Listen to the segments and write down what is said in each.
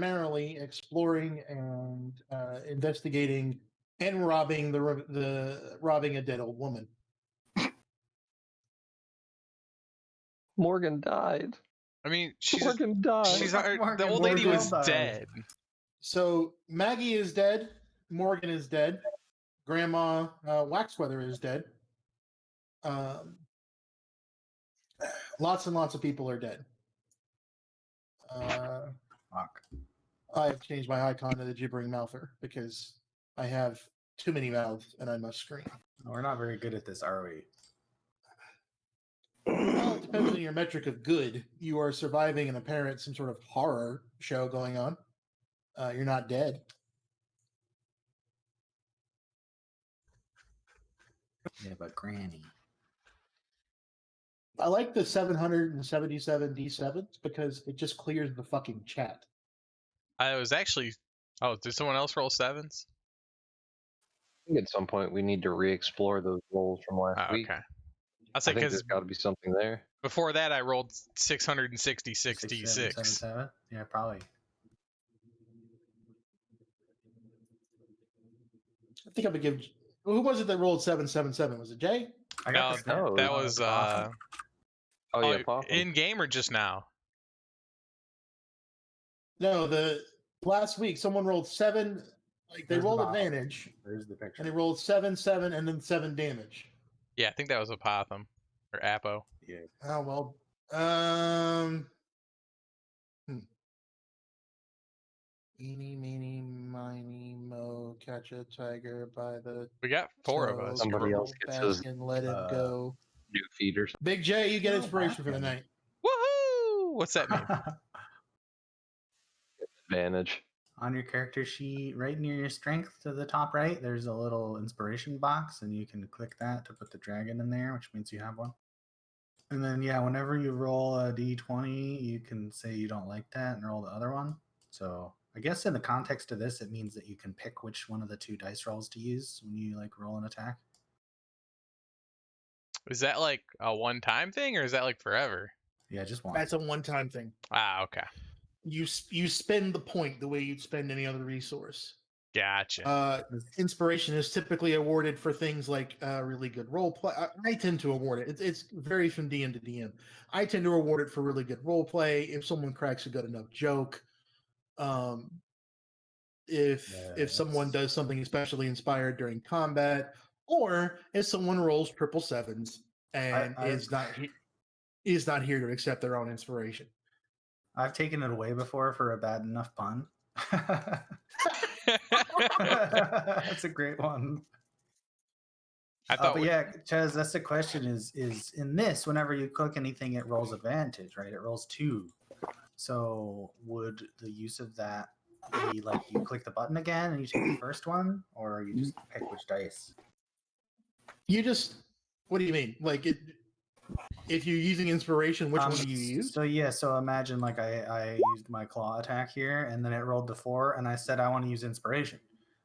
primarily exploring and investigating and robbing robbing a dead old woman. Morgan died. I mean, Morgan died. the old lady was dead. So Maggie is dead. Morgan is dead. Grandma Waxweather is dead. Lots and lots of people are dead. Fuck. I have changed my icon to the gibbering mouther because I have too many mouths and I must scream. We're not very good at this, are we? Well, it depends on your metric of good. You are surviving an apparent some sort of horror show going on. You're not dead. Yeah, but Granny. I like the 777 D7s because it just clears the fucking chat. I was actually. Oh, did someone else roll 7s? I think at some point we need to re-explore those rolls from last week. Okay. I think there's got to be something there. Before that, I rolled 666 D6. 7, yeah, probably. I think I'm gonna give. Who was it that rolled 777? Was it Jay? I got no, that was in game or just now? No, the last week someone rolled 7. Like they rolled advantage. There's the picture. And they rolled 7, 7, and then 7 damage. Yeah, I think that was Apotham or Apo. Yeah. Oh well. Eeny, meeny, miny, mo, catch a tiger by the. We got 4 of us. Somebody else gets his and let it go. New feeders. Big J, you get inspiration for the night. Woohoo! What's that mean? Advantage. On your character sheet, right near your strength to the top right, there's a little inspiration box, and you can click that to put the dragon in there, which means you have one. And then, yeah, whenever you roll a d20, you can say you don't like that and roll the other one. So I guess in the context of this, it means that you can pick which one of the 2 dice rolls to use when you like roll an attack. Is that like a one-time thing, or is that like forever? Yeah, just one. That's a one-time thing. Ah, okay. You spend the point the way you'd spend any other resource. Gotcha. Inspiration is typically awarded for things like really good role play. I tend to award it. It's varies from DM to DM. I tend to award it for really good role play. If someone cracks a good enough joke, if someone does something especially inspired during combat, or if someone rolls 777s and is not here to accept their own inspiration. I've taken it away before for a bad enough pun. That's a great one. But yeah, Chaz, that's the question is in this, whenever you click anything, it rolls advantage, right? It rolls 2. So would the use of that be like you click the button again and you take the first one, or you just pick which dice? What do you mean? Like if you're using inspiration, which one do you use? So imagine like I used my claw attack here, and then it rolled the 4, and I said I want to use inspiration.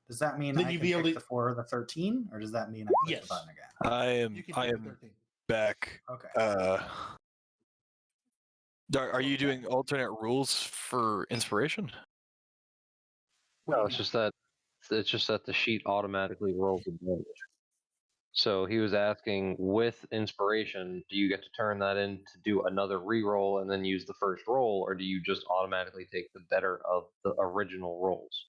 Does that mean I can pick the 4 or the 13, or does that mean I click the button again? I am back. Okay. Are you doing alternate rules for inspiration? No, it's just that the sheet automatically rolls advantage. So he was asking, with inspiration, do you get to turn that in to do another reroll and then use the first roll, or do you just automatically take the better of the original rolls?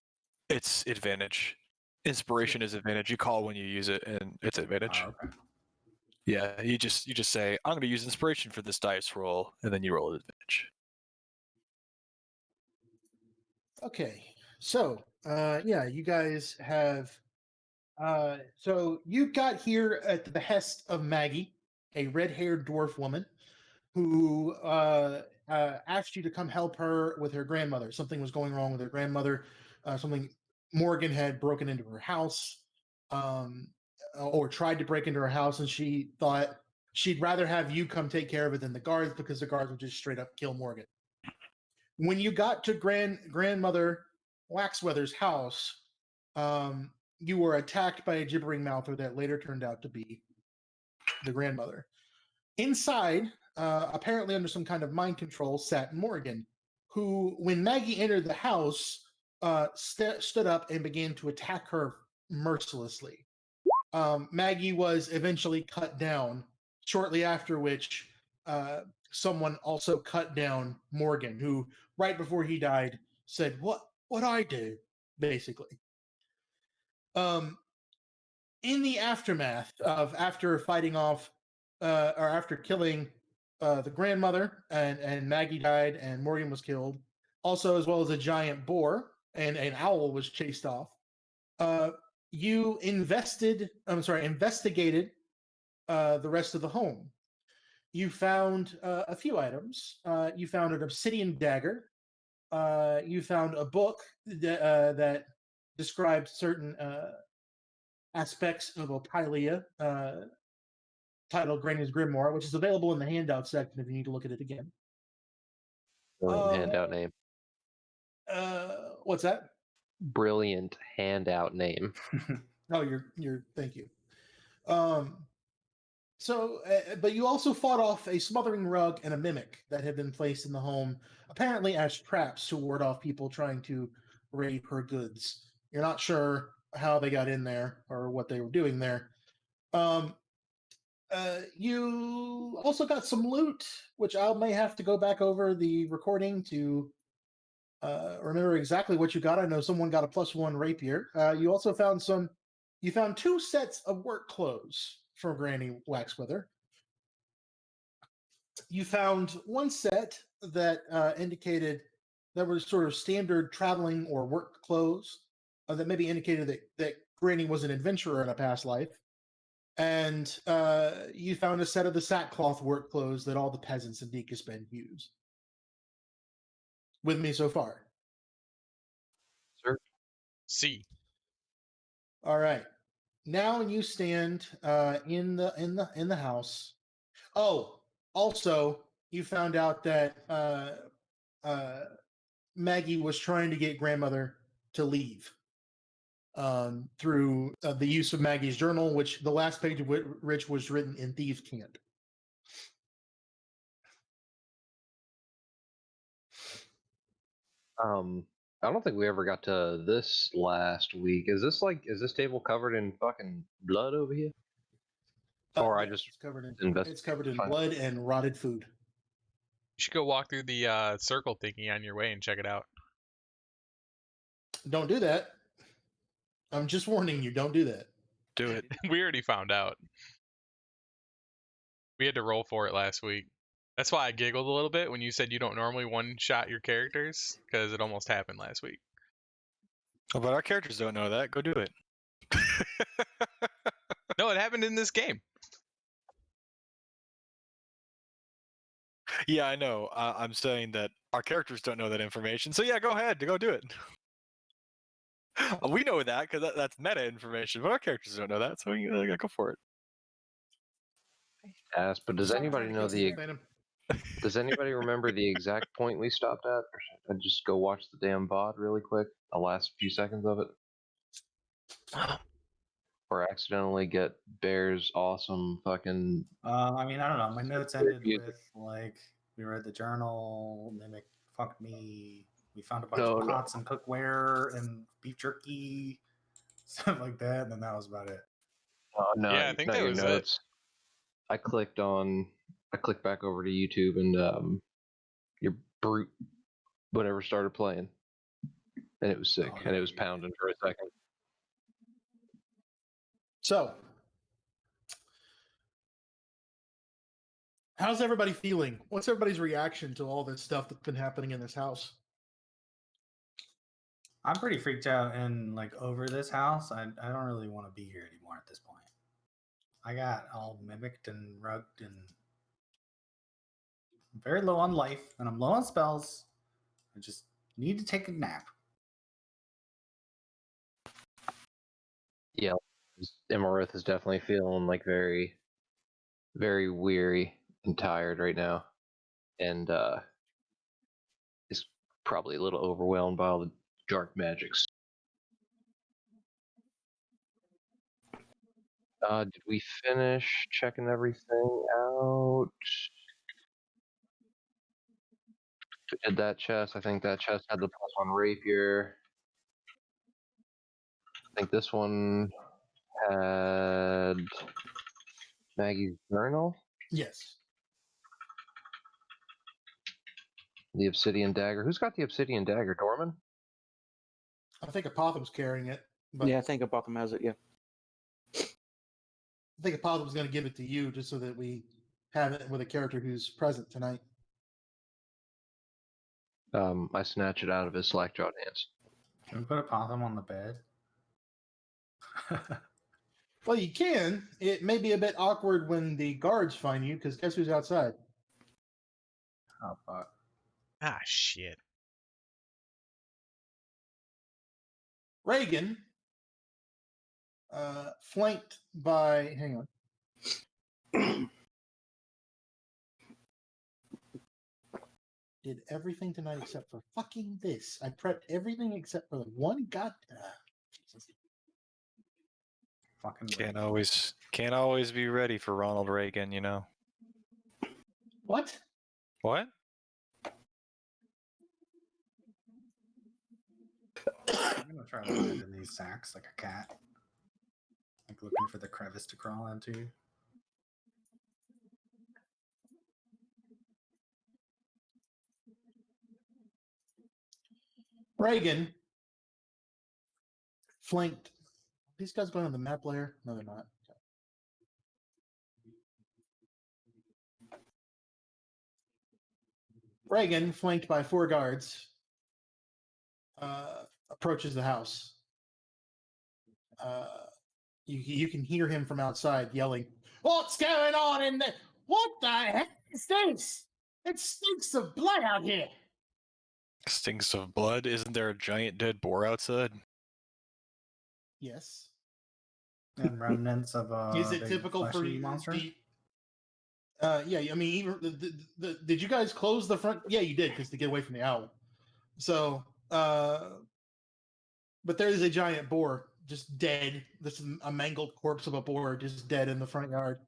It's advantage. Inspiration is advantage. You call when you use it, and it's advantage. Oh, okay. Yeah, you just say, I'm going to use inspiration for this dice roll, and then you roll advantage. Okay, so you guys have. So you got here at the behest of Maggie, a red-haired dwarf woman, who asked you to come help her with her grandmother. Something was going wrong with her grandmother. Morgan had broken into her house, or tried to break into her house, and she thought she'd rather have you come take care of it than the guards, because the guards would just straight up kill Morgan. When you got to grandmother Waxweather's house, you were attacked by a gibbering mouther that later turned out to be the grandmother. Inside, apparently under some kind of mind control, sat Morgan. who, when Maggie entered the house, stood up and began to attack her mercilessly. Maggie was eventually cut down, shortly after which someone also cut down Morgan, who, right before he died, said, What I do?" basically. In the aftermath of after fighting off or after killing the grandmother, and Maggie died and Morgan was killed, also as well as a giant boar and an owl was chased off. You investigated the rest of the home. You found a few items. You found an obsidian dagger. You found a book that described certain aspects of Ophilia, titled Granny's Grimoire, which is available in the handout section if you need to look at it again. Handout name. What's that? Brilliant handout name. Oh, you're. Thank you. But you also fought off a smothering rug and a mimic that had been placed in the home, apparently as traps to ward off people trying to raid her goods. You're not sure how they got in there or what they were doing there. You also got some loot, which I may have to go back over the recording to remember exactly what you got. I know someone got a +1 rapier. You also found you found 2 sets of work clothes from Granny Waxwither. You found one set that indicated that were sort of standard traveling or work clothes that maybe indicated that Granny was an adventurer in a past life. And you found a set of the sackcloth work clothes that all the peasants in Dekaspen use. With me so far? Sir? C. All right. Now you stand in the house. Oh, also you found out that Maggie was trying to get grandmother to leave through the use of Maggie's journal, which the last page of which was written in Thieves' Camp. I don't think we ever got to this last week. Is this table covered in fucking blood over here? Or I Yeah, just it's covered in Fine. blood and rotted food. You should go walk through the circle thingy on your way and check it out. Don't do that. I'm just warning you. Don't do that. Do it. We already found out. We had to roll for it last week. That's why I giggled a little bit when you said you don't normally one-shot your characters, because it almost happened last week. Oh, but our characters don't know that. Go do it. No, it happened in this game. Yeah, I know. I'm saying that our characters don't know that information. So yeah, go ahead. Go do it. We know that because that's meta information, but our characters don't know that. So go for it. Ask, but does Stop anybody trying to know kill me, Phantom. Does anybody remember the exact point we stopped at? Or should I just go watch the damn VOD really quick? The last few seconds of it? Or accidentally get Bear's awesome fucking. I mean, I don't know. My notes ended Music. with like we read the journal, Mimic fucked me. We found a bunch No, of no. pots and cookware and beef jerky, stuff like that. And then that was about it. No, Yeah, I think not that your was it. notes. I clicked back over to YouTube and your brute whatever started playing. And it was sick. Oh, and it was yeah. pounding for a second. So, how's everybody feeling? What's everybody's reaction to all this stuff that's been happening in this house? I'm pretty freaked out and like over this house. I don't really want to be here anymore at this point. I got all mimicked and rugged and I'm very low on life and I'm low on spells. I just need to take a nap. Yeah, Imarith is definitely feeling like very, very weary and tired right now. And is probably a little overwhelmed by all the dark magics. Did we finish checking everything out? We did that chest. I think that chest had the +1 rapier. I think this one had Maggie's journal, Yes. the obsidian dagger. Who's got the obsidian dagger? Dorman? I think Apotham's carrying it, but Yeah, I think Abotham has it. Yeah. I think Apotham's going to give it to you just so that we have it with a character who's present tonight. I snatch it out of his slack-jawed hands. Can we put a Potham on the bed? Well, you can. It may be a bit awkward when the guards find you, because guess who's outside? Oh, fuck. Ah, shit. Reagan, flanked by. Hang on. Did everything tonight except for fucking this. I prepped everything except for the one Jesus. Fucking Can't always be ready for Ronald Reagan, you know. What? What? I'm gonna try to hide in these sacks like a cat. Like looking for the crevice to crawl into. Reagan, flanked. These guys going on the map layer? No, they're not. Okay. Reagan, flanked by 4 guards, approaches the house. You can hear him from outside yelling, "What's going on in there? What the heck is this? It stinks of blood out here." Stinks of blood? Isn't there a giant dead boar outside? Yes. And remnants of a Is it big typical for fleshy you? monster? Yeah, I mean, even did you guys close the front? Yeah, you did, because to get away from the owl. So, but there is a giant boar just dead. This is a mangled corpse of a boar just dead in the front yard.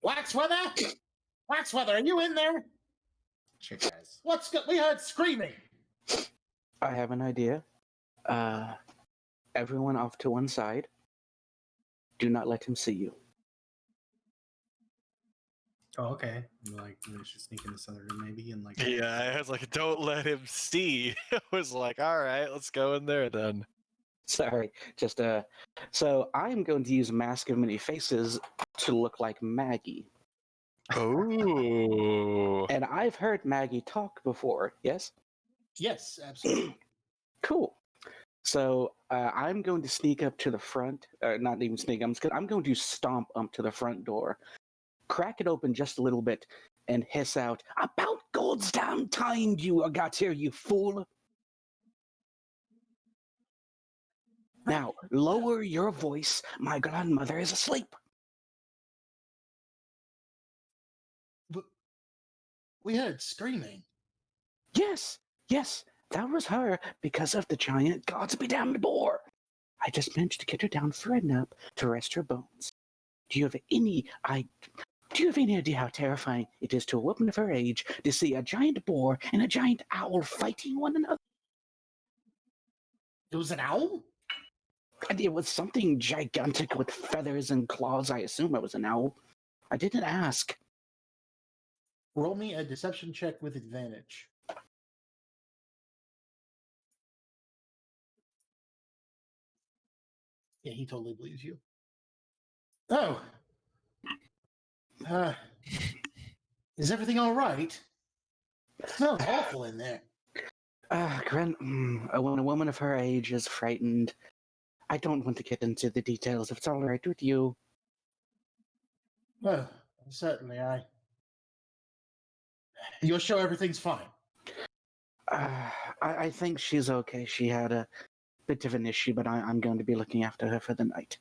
Waxweather, Waxweather, are you in there? Chick guys. We heard screaming. I have an idea. Everyone off to one side. Do not let him see you. Oh, okay. Like we should sneak in this other room maybe and like Yeah, I was like, don't let him see. I was like, all right, let's go in there then. Sorry, just So I'm going to use Mask of Many Faces to look like Maggie. Oh. And I've heard Maggie talk before. Yes. Yes, absolutely. Cool. So I'm going to sneak up to the front. Not even sneak. I'm going to stomp up to the front door, crack it open just a little bit, and hiss out, "About God's damn time you got here, you fool!" Now, lower your voice. My grandmother is asleep. But we heard screaming. Yes, that was her because of the giant gods be damned boar. I just managed to get her down for a nap to rest her bones. Do you have any idea how terrifying it is to a woman of her age to see a giant boar and a giant owl fighting one another? It was an owl? And it was something gigantic with feathers and claws. I assume it was an owl. I didn't ask. Roll me a deception check with advantage. Yeah, he totally believes you. Oh. Is everything all right? It smells awful in there. When a woman of her age is frightened, I don't want to get into the details if it's all right with you. Well, certainly, You'll show everything's fine. I think she's okay. She had a bit of an issue, but I'm going to be looking after her for the night.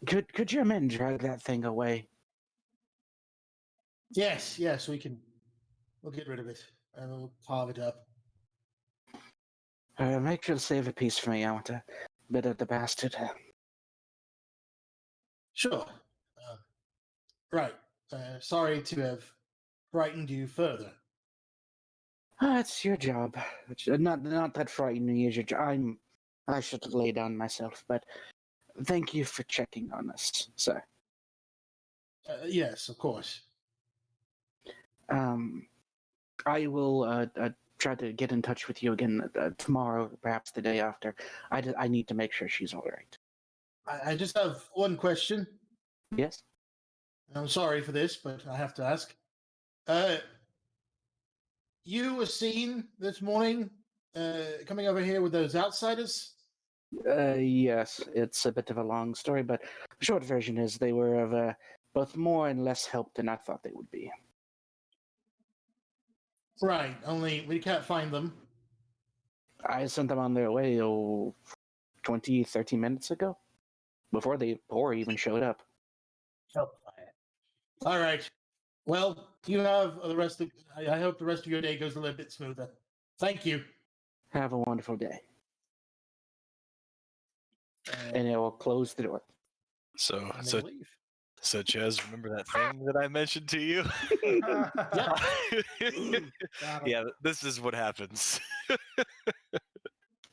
Could your men drag that thing away? Yes, we'll get rid of it. And we'll carve it up. Make sure to save a piece for me. I want a bit of the bastard. Sure. Right. Sorry to have frightened you further. It's your job. Not that frightening is your job. I should lay down myself, but thank you for checking on us, sir. Yes, of course. I will try to get in touch with you again tomorrow, perhaps the day after. I need to make sure she's all right. I just have one question. Yes? I'm sorry for this, but I have to ask. You were seen this morning coming over here with those outsiders? Yes. It's a bit of a long story, but the short version is they were of both more and less help than I thought they would be. Right, only we can't find them. I sent them on their way 20, 30 minutes ago, before Boar even showed up. All right. Well, you have the rest of. I hope the rest of your day goes a little bit smoother. Thank you. Have a wonderful day. And it will close the door. So, And so, they leave. so, Chaz, remember that thing that I mentioned to you? Yeah, this is what happens.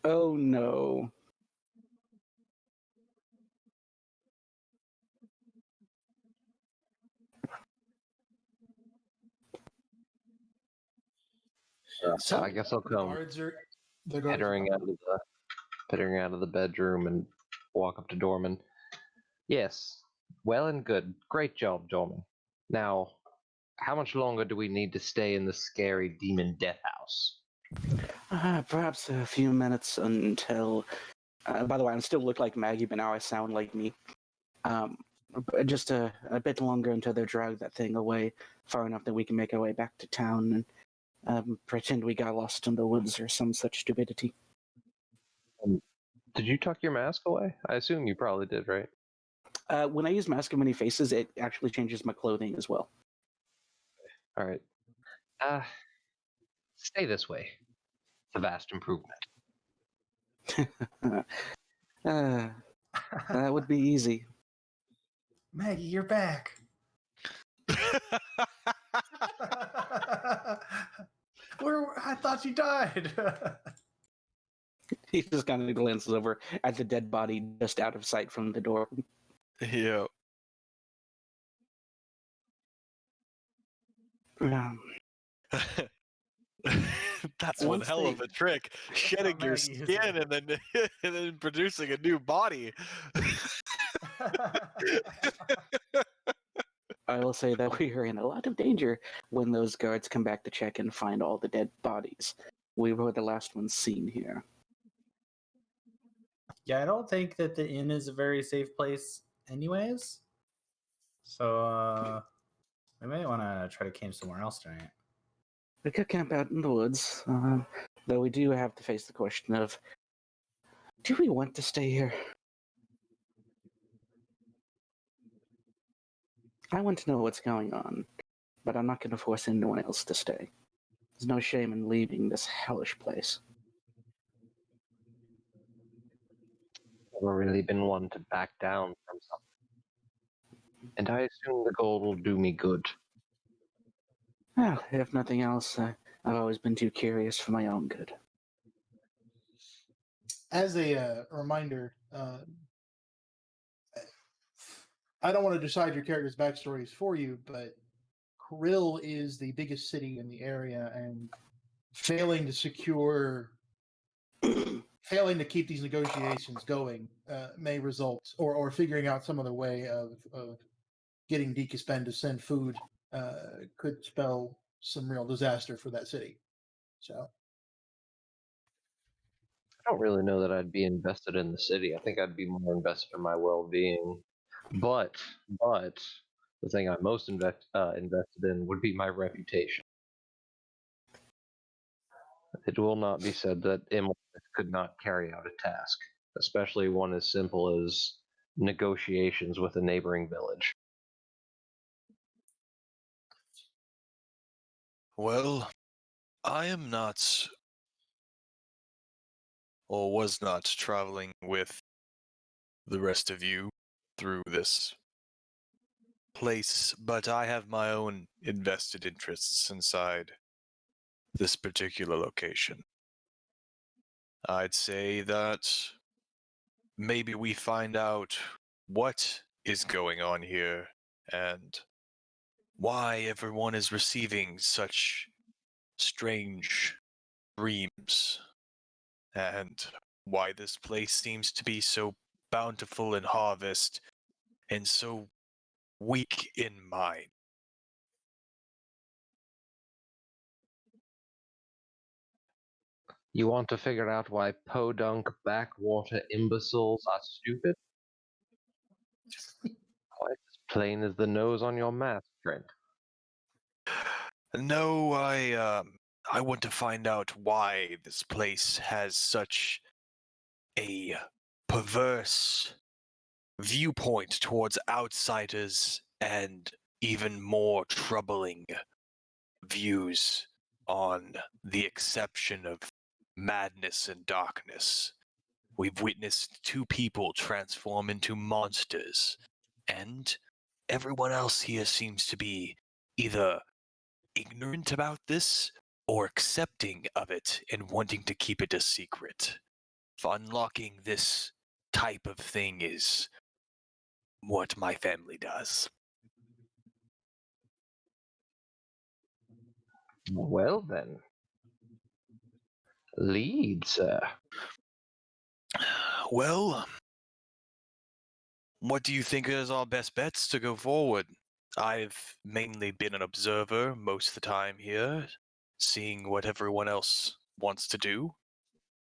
Oh no. So I guess I'll the come guards are. The guards are pittering out of the bedroom and walk up to Dorman. Yes, well and good. Great job, Dorman. Now, how much longer do we need to stay in the scary demon death house? Perhaps a few minutes until. By the way, I still look like Maggie, but now I sound like me. Just a bit longer until they drag that thing away far enough that we can make our way back to town and pretend we got lost in the woods or some such stupidity. Did you tuck your mask away? I assume you probably did, right? When I use Mask of Many Faces, it actually changes my clothing as well. All right. Stay this way. It's a vast improvement. That would be easy. Maggie, you're back. I thought you died. He just kind of glances over at the dead body just out of sight from the door. Yeah. That's one Once hell of they- a trick. Shedding your Maggie is skin and then and then producing a new body. I will say that we are in a lot of danger when those guards come back to check and find all the dead bodies. We were the last ones seen here. Yeah, I don't think that the inn is a very safe place, anyways. So we may want to try to camp somewhere else tonight. We could camp out in the woods, though we do have to face the question of, do we want to stay here? I want to know what's going on, but I'm not going to force anyone else to stay. There's no shame in leaving this hellish place. Never really been one to back down from something. And I assume the gold will do me good. Well, if nothing else, I've always been too curious for my own good. As a reminder, I don't want to decide your character's backstories for you, but Krill is the biggest city in the area, and failing to keep these negotiations going may result, or figuring out some other way of getting Dekispen to send food could spell some real disaster for that city. So I don't really know that I'd be invested in the city. I think I'd be more invested in my well-being. But the thing I'm most invested in would be my reputation. It will not be said that Imlith could not carry out a task, especially one as simple as negotiations with a neighboring village. Well, I am not, or was not, traveling with the rest of you through this place, but I have my own invested interests inside this particular location. I'd say that maybe we find out what is going on here and why everyone is receiving such strange dreams and why this place seems to be so bountiful in harvest and so weak in mind. You want to figure out why podunk backwater imbeciles are stupid? Quite as plain as the nose on your mask, Trent. No, I want to find out why this place has such a perverse viewpoint towards outsiders and even more troubling views on the exception of madness and darkness. We've witnessed two people transform into monsters, and everyone else here seems to be either ignorant about this or accepting of it and wanting to keep it a secret. Unlocking this type of thing is what my family does. Well then. Lead, sir. Well, what do you think is our best bets to go forward? I've mainly been an observer most of the time here, seeing what everyone else wants to do.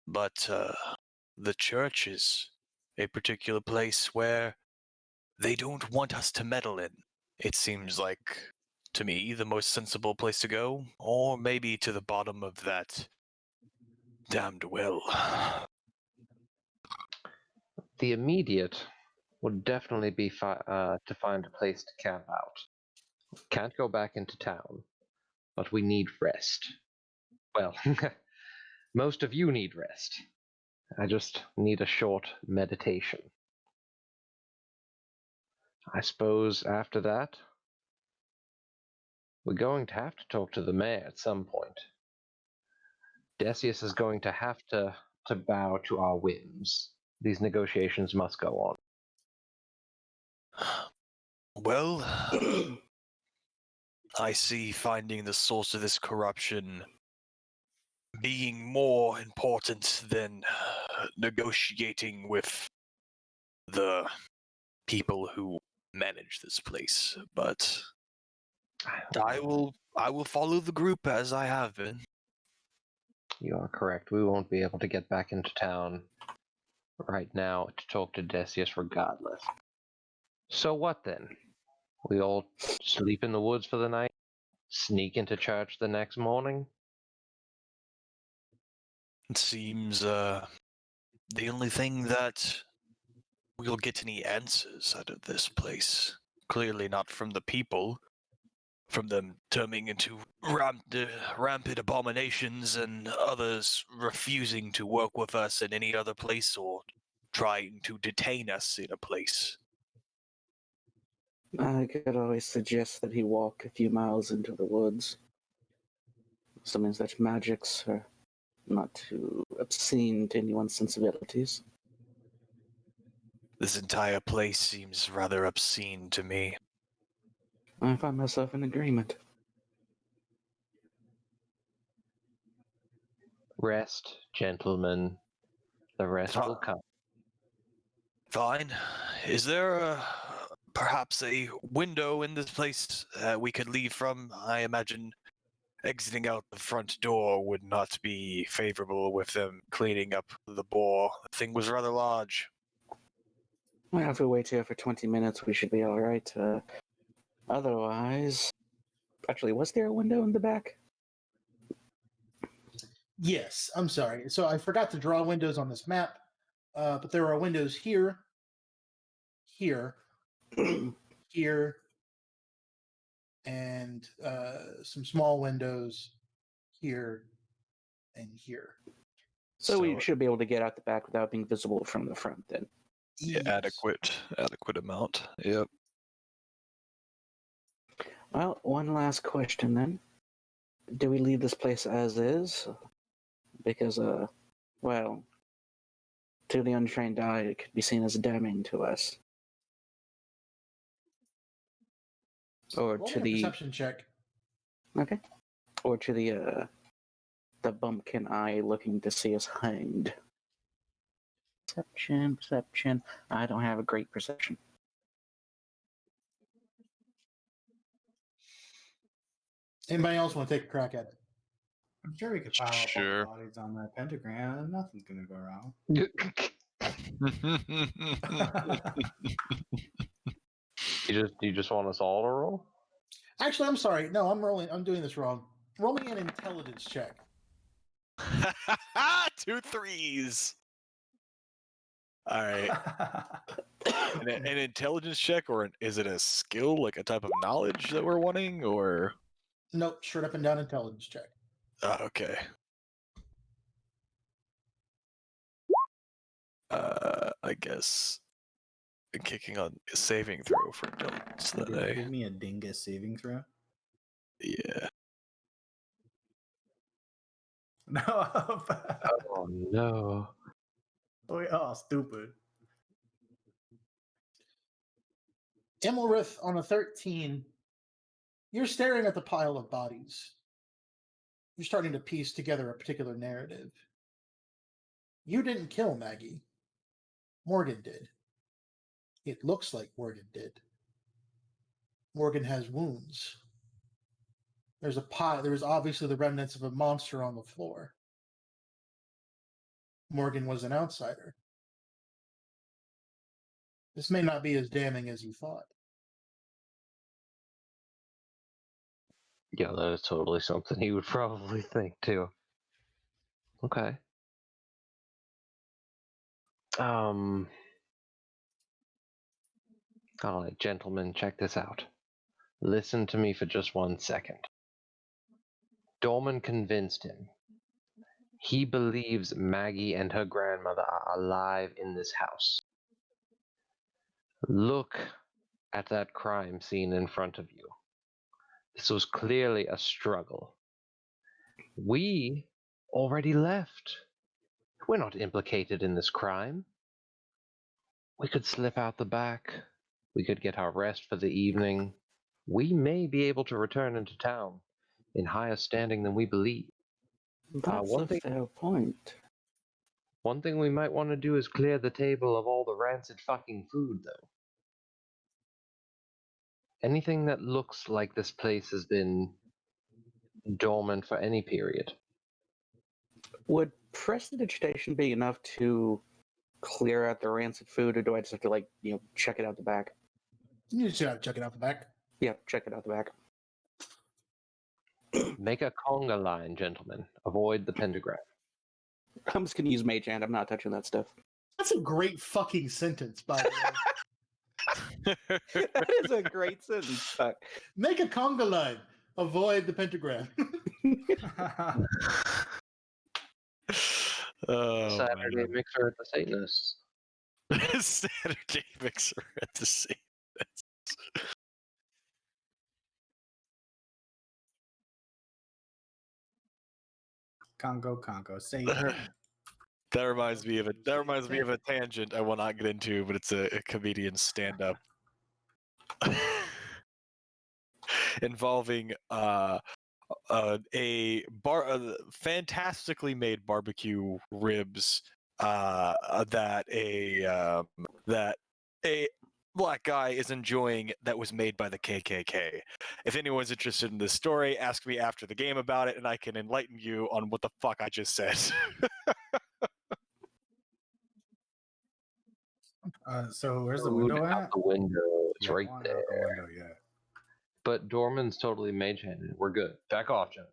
But the church is a particular place where they don't want us to meddle in. It seems like, to me, the most sensible place to go, or maybe to the bottom of that damned well. The immediate would definitely be to find a place to camp out. Can't go back into town, but we need rest. Well, most of you need rest. I just need a short meditation. I suppose after that, we're going to have to talk to the mayor at some point. Decius is going to have to bow to our whims. These negotiations must go on. Well, I see finding the source of this corruption being more important than negotiating with the people who manage this place. But I will follow the group as I have been. You are correct. We won't be able to get back into town right now to talk to Decius regardless. So what then? We all sleep in the woods for the night? Sneak into church the next morning? It seems the only thing that we'll get any answers out of this place. Clearly not from the people. From them turning into rampant abominations and others refusing to work with us in any other place or trying to detain us in a place. I could always suggest that he walk a few miles into the woods. Something such magics are not too obscene to anyone's sensibilities. This entire place seems rather obscene to me. I find myself in agreement. Rest, gentlemen. The rest will come. Fine. Is there perhaps a window in this place we could leave from? I imagine exiting out the front door would not be favorable with them cleaning up the bore. The thing was rather large. Well, if we wait here for 20 minutes, we should be alright. Otherwise... Actually, was there a window in the back? Yes, I'm sorry. So I forgot to draw windows on this map, but there are windows here, here, here, and some small windows here and here. So we should be able to get out the back without being visible from the front then. Yeah, Yes. adequate amount. Yep. Well, one last question then. Do we leave this place as is? Because, well, to the untrained eye, it could be seen as damning to us. Or Roll to me a the perception check. okay, or to the bumpkin eye looking to see us hanged. Perception. I don't have a great perception. Anybody else want to take a crack at it? I'm sure we could pile up all Sure. the bodies on that pentagram and nothing's gonna go wrong. You just want us all to roll? Actually, I'm sorry. No, I'm doing this wrong. Roll me an intelligence check. 2 3s. All right. An intelligence check, or is it a skill, like a type of knowledge that we're wanting, or? Nope, straight up and down intelligence check. Okay. I guess kicking on saving throw for intelligence. Give Then me a dingus saving throw. yeah. No. Oh no. Oh, stupid. Immelrith on a 13. You're staring at the pile of bodies. You're starting to piece together a particular narrative. You didn't kill Maggie. Morgan did. It looks like Morgan did. Morgan has wounds. There's a pile. There was obviously the remnants of a monster on the floor. Morgan was an outsider. This may not be as damning as you thought. Yeah, that is totally something he would probably think too. Okay. All right, gentlemen, check this out. Listen to me for just 1 second. Dorman convinced him. He believes Maggie and her grandmother are alive in this house. Look at that crime scene in front of you. This was clearly a struggle. We already left. We're not implicated in this crime. We could slip out the back. We could get our rest for the evening. We may be able to return into town in higher standing than we believe. That's one a thing- fair point. One thing we might want to do is clear the table of all the rancid fucking food, though. Anything that looks like this place has been dormant for any period. Would prestidigitation be enough to clear out the rancid food, or do I just have to check it out the back? You just gotta check it out the back. Yeah, check it out the back. Make a conga line, gentlemen. Avoid the pentagram. I'm just gonna use Mage Hand. I'm not touching that stuff. That's a great fucking sentence, by the way. That is a great sentence. But Make a conga line. Avoid the pentagram. Oh, Saturday mixer at the Satanists. man. Saturday mixer at the same. Congo. Say That reminds me of a tangent I will not get into, but it's a comedian stand-up involving fantastically made barbecue ribs that a black guy is enjoying that was made by the KKK. If anyone's interested in this story, ask me after the game about it, and I can enlighten you on what the fuck I just said. So where's the Food window out at? the window. It's Yeah, right I wanna there. know the window yet. But Dorman's totally mage handed. We're good. Back off, John.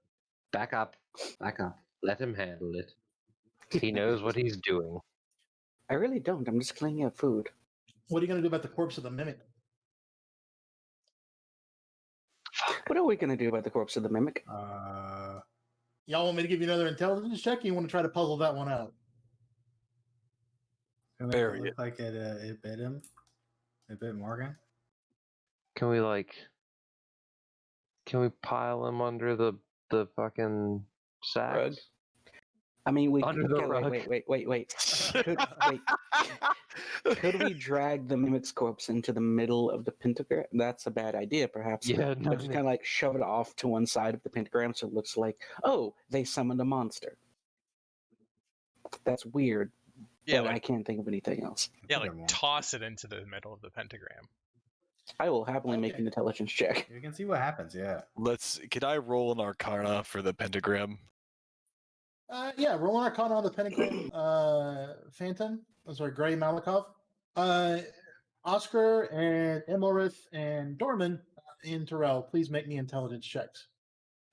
Back up. Back up. Let him handle it. He knows what he's doing. I really don't. I'm just cleaning up food. What are you gonna do about the corpse of the mimic? What are we gonna do about the corpse of the mimic? Y'all want me to give you another intelligence check? Or you want to try to puzzle that one out? Bury Look like it bit him. It bit Morgan. Can we Can we pile him under the fucking sacks? I mean, we Under could, the okay, rug. wait. Could we drag the mimic's corpse into the middle of the pentagram? That's a bad idea, perhaps. Yeah, no, But just kind of like shove it off to one side of the pentagram so it looks like, oh, they summoned a monster. That's weird, Yeah, but like I can't think of anything else. yeah, Think like of one. toss it into the middle of the pentagram. I will happily make Okay. an intelligence check. You can see what happens. Yeah. Can I roll an Arcana for the pentagram? Yeah, roll an Arcana on the pentagram. Phantom. I'm sorry, Gray Malikov. Oscar and Emilrith and Dorman and Terrell, please make me intelligence checks.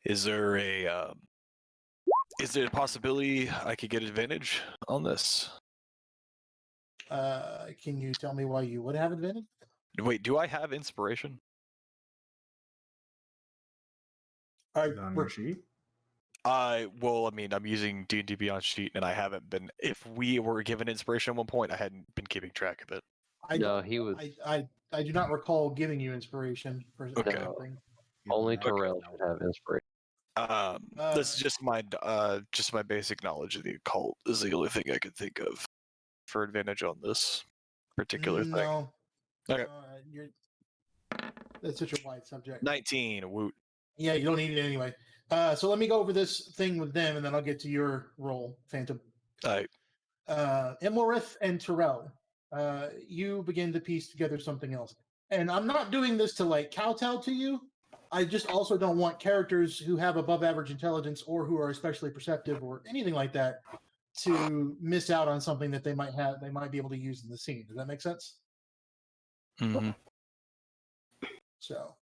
Is there a possibility I could get advantage on this? Can you tell me why you would have advantage? Wait, do I have inspiration? Is it on your sheet? Well, I mean, I'm using D&D Beyond sheet, and I haven't been. If we were given inspiration at one point, I hadn't been keeping track of it. No, he was I do not recall giving you inspiration for Okay. something. only Okay. Terrell should have inspiration. This is just my basic knowledge of the occult is the only thing I could think of for advantage on this particular thing. No. Okay. That's such a wide subject. 19. Woot. Yeah, you don't need it anyway. So let me go over this thing with them, and then I'll get to your role, Phantom. Emilrith and Terrell, you begin to piece together something else. And I'm not doing this to like kowtow to you. I just also don't want characters who have above average intelligence or who are especially perceptive or anything like that to miss out on something that they might be able to use in the scene. Does that make sense? Mhm. So,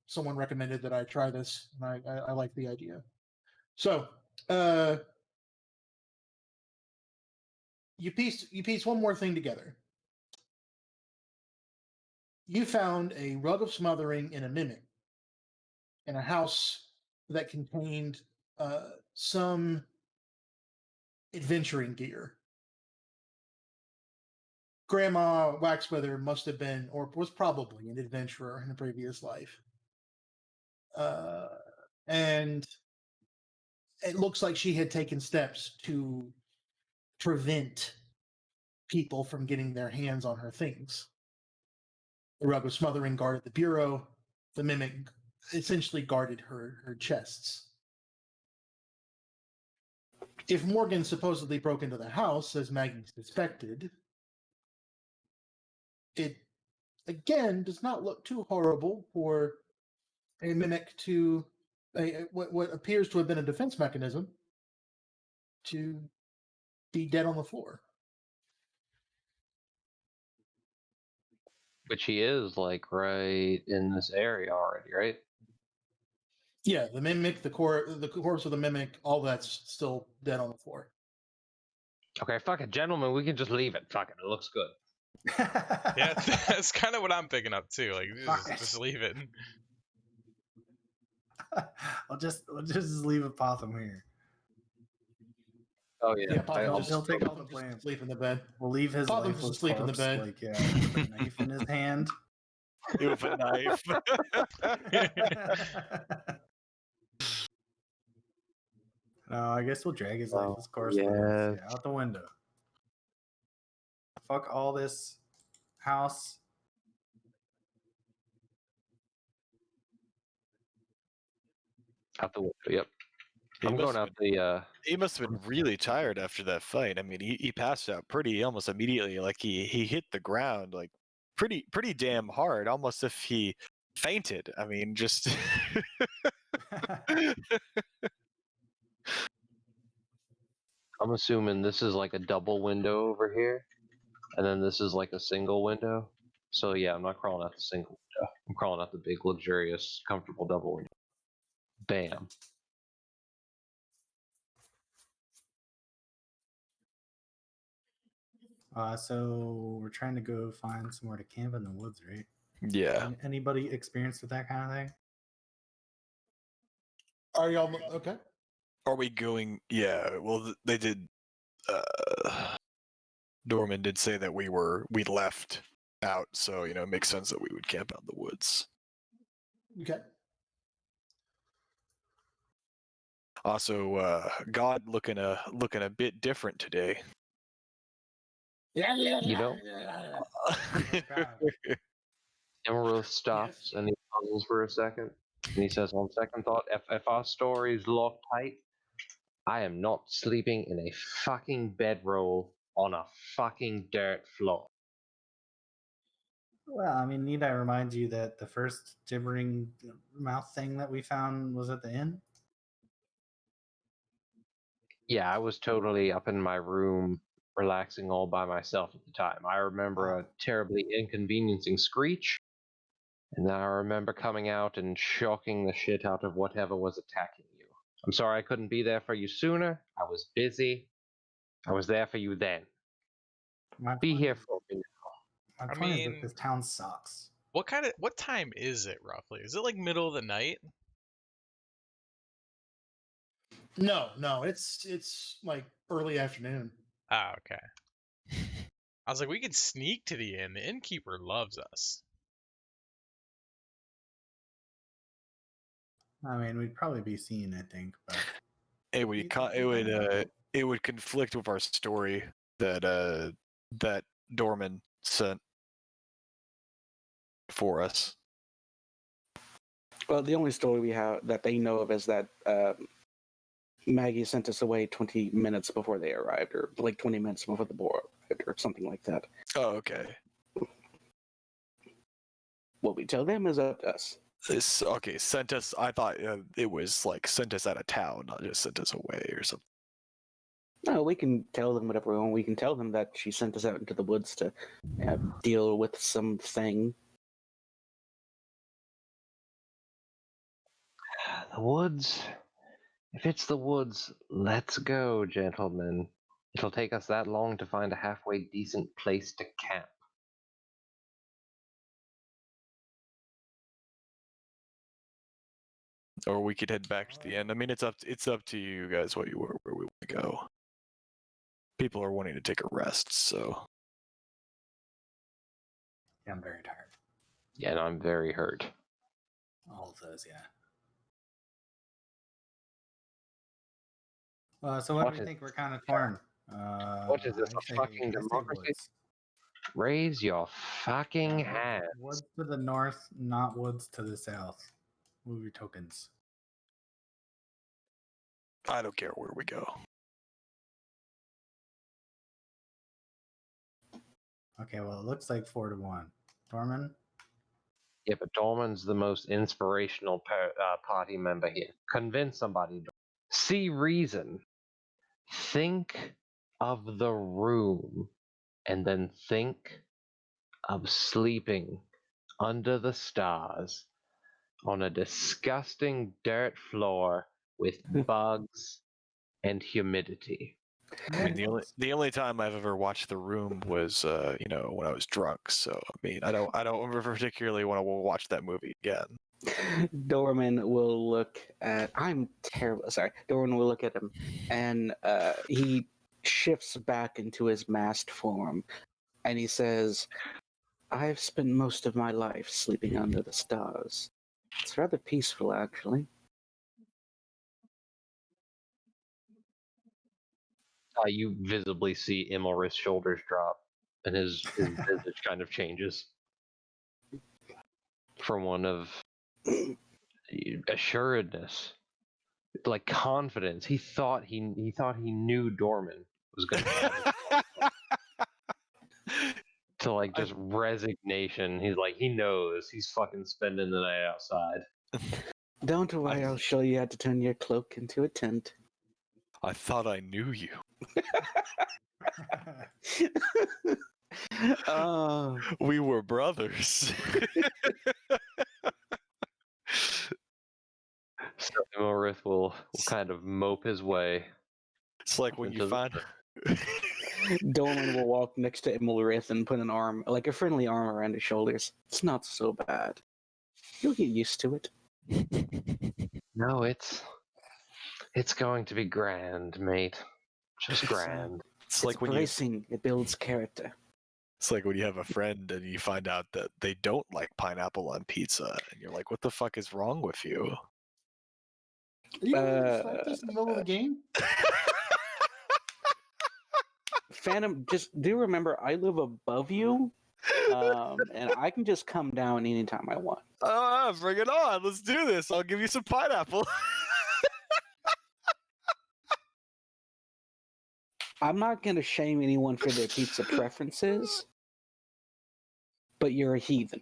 someone recommended that I try this, and I like the idea. So, you piece one more thing together. You found a rug of smothering in a mimic in a house that contained some adventuring gear. Grandma Waxweather must have been, or was probably, an adventurer in a previous life. And it looks like she had taken steps to prevent people from getting their hands on her things. The rug of smothering guarded the bureau. The mimic essentially guarded her chests. If Morgan supposedly broke into the house, as Maggie suspected, it again does not look too horrible for a mimic to what appears to have been a defense mechanism to be dead on the floor. Which he is like right in this area already, right? Yeah, the mimic, the corpse of the mimic, all that's still dead on the floor. Okay, fuck it, gentlemen, we can just leave it. Fuck it, it looks good. Yeah, that's kind of what I'm picking up too. Like, Fuck just it. leave it. We'll just leave a Potham here. Oh yeah, Potham I'll- he'll take all the just blame. sleep in the bed. We'll leave his Potham's lifeless asleep in the corpse, bed. like with a knife in his hand. With a knife. No, I guess we'll drag his lifeless corpse yes. out the window. Fuck all this house. out the window. Yep. He I'm must going have out the. He must have been really tired after that fight. I mean, he passed out almost immediately. Like he hit the ground like pretty damn hard, almost if he fainted. I mean, just I'm assuming this is like a double window over here, and then this is like a single window. So yeah, I'm not crawling out the single window. I'm crawling out the big, luxurious, comfortable double window. Bam. So we're trying to go find somewhere to camp in the woods, right? yeah. Anybody experienced with that kind of thing? Are y'all okay? Are we going? Yeah. Well, they did. Dorman did say that we left out, so it makes sense that we would camp out in the woods. Okay. Also, God looking a bit different today. You know, Emerald Yes. stops and he puzzles for a second. And he says, on second thought, if our stories lock tight, I am not sleeping in a fucking bedroll on a fucking dirt floor. Well, I mean, need I remind you that the first gibbering mouth thing that we found was at the inn? Yeah, I was totally up in my room, relaxing all by myself at the time. I remember a terribly inconveniencing screech, and then I remember coming out and shocking the shit out of whatever was attacking you. I'm sorry I couldn't be there for you sooner. I was busy. I was there for you then. My Be point here is- for me. My I point is mean- that this town sucks. What time is it roughly? Is it like middle of the night? No, it's like early afternoon. Ah, okay. I was like, we could sneak to the inn. The innkeeper loves us. I mean, we'd probably be seen, I think, but It would it would conflict with our story that that Dorman sent for us. Well, the only story we have that they know of is that Maggie sent us away 20 minutes before they arrived, or like 20 minutes before the boar arrived, or something like that. Oh, okay. What we tell them is up to us. This okay. Sent us. I thought it was like sent us out of town, not just sent us away or something. No, we can tell them whatever we want. We can tell them that she sent us out into the woods to deal with something. The woods. If it's the woods, let's go, gentlemen. It'll take us that long to find a halfway decent place to camp. Or we could head back to the end. I mean, it's up to you guys where we want to go. People are wanting to take a rest, so yeah, I'm very tired. Yeah, and I'm very hurt. All of those, yeah. So what What do we is- think? We're kind of torn. What is this, I'd a say- fucking I'd say democracy? woods. Raise your fucking Woods- hand. Woods to the north, not woods to the south. Movie tokens. I don't care where we go. Okay, well, it looks like 4-1. Dorman? Yeah, but Dorman's the most inspirational party member here. Convince somebody. See reason. Think of the room, and then think of sleeping under the stars on a disgusting dirt floor with bugs and humidity. I mean, the only time I've ever watched The Room was, when I was drunk. So I mean, I don't particularly want to watch that movie again. Dorman will look at. I'm terrible. Sorry. Dorman will look at him, and he shifts back into his masked form, and he says, "I've spent most of my life sleeping under the stars. It's rather peaceful, actually." You visibly see Immelrith's shoulders drop, and his visage kind of changes from one of assuredness, like confidence. He thought he knew Dorman was going to to like just resignation. He's like, he knows he's fucking spending the night outside. Don't worry, I'll show you how to turn your cloak into a tent. I thought I knew you. Oh, We were brothers. So Immelrith will kind of mope his way. It's like when you Into find. Dorman will walk next to Immelrith and put an arm, like a friendly arm around his shoulders. It's not so bad. You'll get used to it. No, it's going to be grand, mate. Just grand. It's like when you. bracing. It builds character. It's like when you have a friend and you find out that they don't like pineapple on pizza, and you're like, "What the fuck is wrong with you?" Are you going to start this in the middle of the game? Phantom, just do remember I live above you, and I can just come down anytime I want. Bring it on. Let's do this. I'll give you some pineapple. I'm not going to shame anyone for their pizza preferences, but you're a heathen.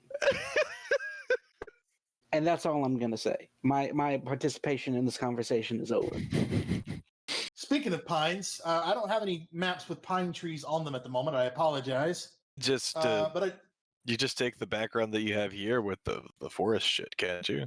And that's all I'm going to say. My participation in this conversation is over. Speaking of pines, I don't have any maps with pine trees on them at the moment. I apologize. Just But you just take the background that you have here with the forest shit, can't you?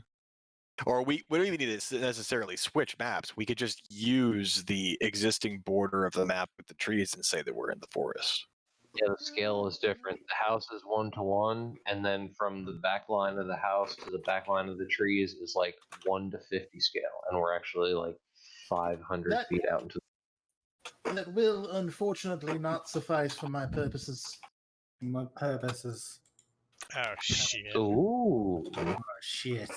Or we don't even need to necessarily switch maps. We could just use the existing border of the map with the trees and say that we're in the forest. Yeah, the scale is different. The house is 1-to-1, and then from the back line of the house to the back line of the trees is like 1-to-50 scale, and we're actually like 500 That- feet out into. that will unfortunately not suffice for my purposes. What purposes? Oh shit. Ooh. Oh shit!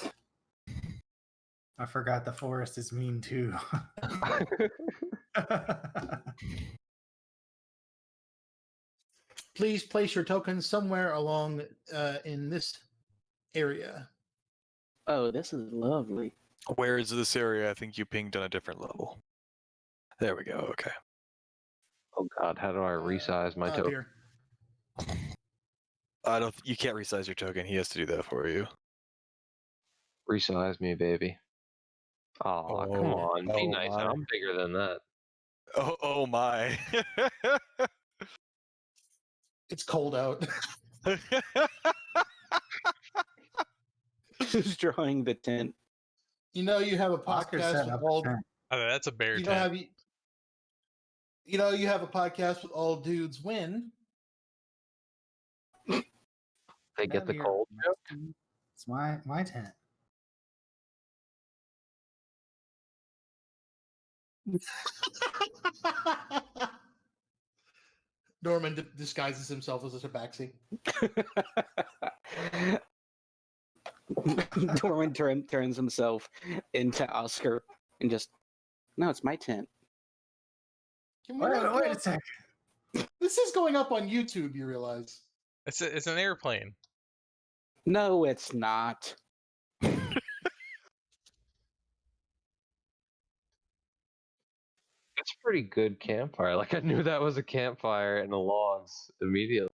I forgot the forest is mean too. Please place your tokens somewhere along in this area. Oh, this is lovely. Where is this area? I think you pinged on a different level. There we go. Okay. Oh god, how do I resize my Oh, token? dear. I don't. You can't resize your token. He has to do that for you. Resize me, baby. Aw, come Oh, on, be oh nice. my. I'm bigger than that. Oh my. It's cold out. Who's drawing the tent? You know you have a Oscar podcast set with up all. a tent. Oh, that's a bear You tent. don't have. You know you have a podcast with all dudes win. They get Have the your- cold joke. It's my tent. Norman disguises himself as a tabaxi. Dorman turns himself into Oscar and just, no, it's my tent. Can we not Wait go- a sec. This is going up on YouTube, you realize? It's an airplane. No, it's not. It's a pretty good campfire. Like I knew that was a campfire and the logs immediately.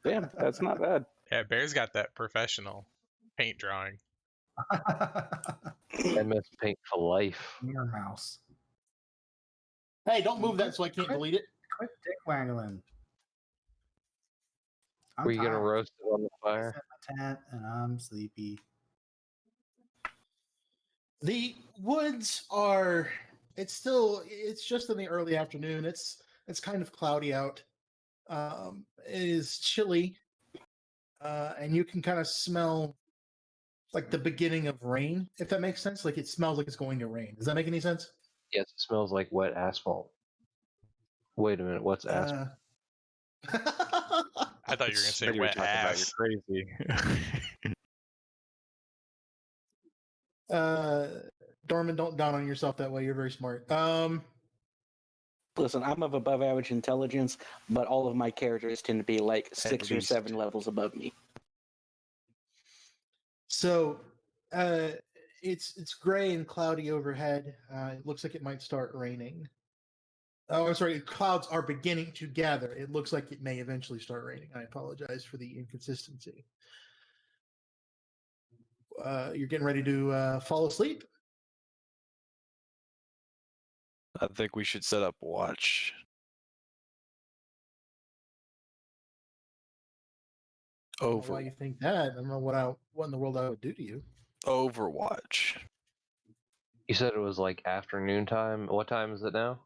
Damn, that's not bad. Yeah, Bear's got that professional paint drawing. MS Paint for life. Mirror mouse. Hey, don't move that so I can't delete it. Quit dick waggling. I'm Were you gonna tired. roast it on the I fire? set my tent and I'm sleepy. The woods are. It's just in the early afternoon. It's kind of cloudy out. It is chilly, and you can kind of smell like the beginning of rain, if that makes sense. Like it smells like it's going to rain. Does that make any sense? Yes, it smells like wet asphalt. Wait a minute, what's asphalt? I thought you were gonna say You were wet talking about ass. you're crazy. Dorman, don't down on yourself that way. You're very smart. Listen, I'm of above average intelligence, but all of my characters tend to be like 6 or least. 7 levels above me. So it's gray and cloudy overhead. It looks like it might start raining. Oh, I'm sorry. Clouds are beginning to gather. It looks like it may eventually start raining. I apologize for the inconsistency. You're getting ready to fall asleep. I think we should set up watch. I don't know why you think that? I don't know what in the world I would do to you. Overwatch. You said it was like afternoon time. What time is it now?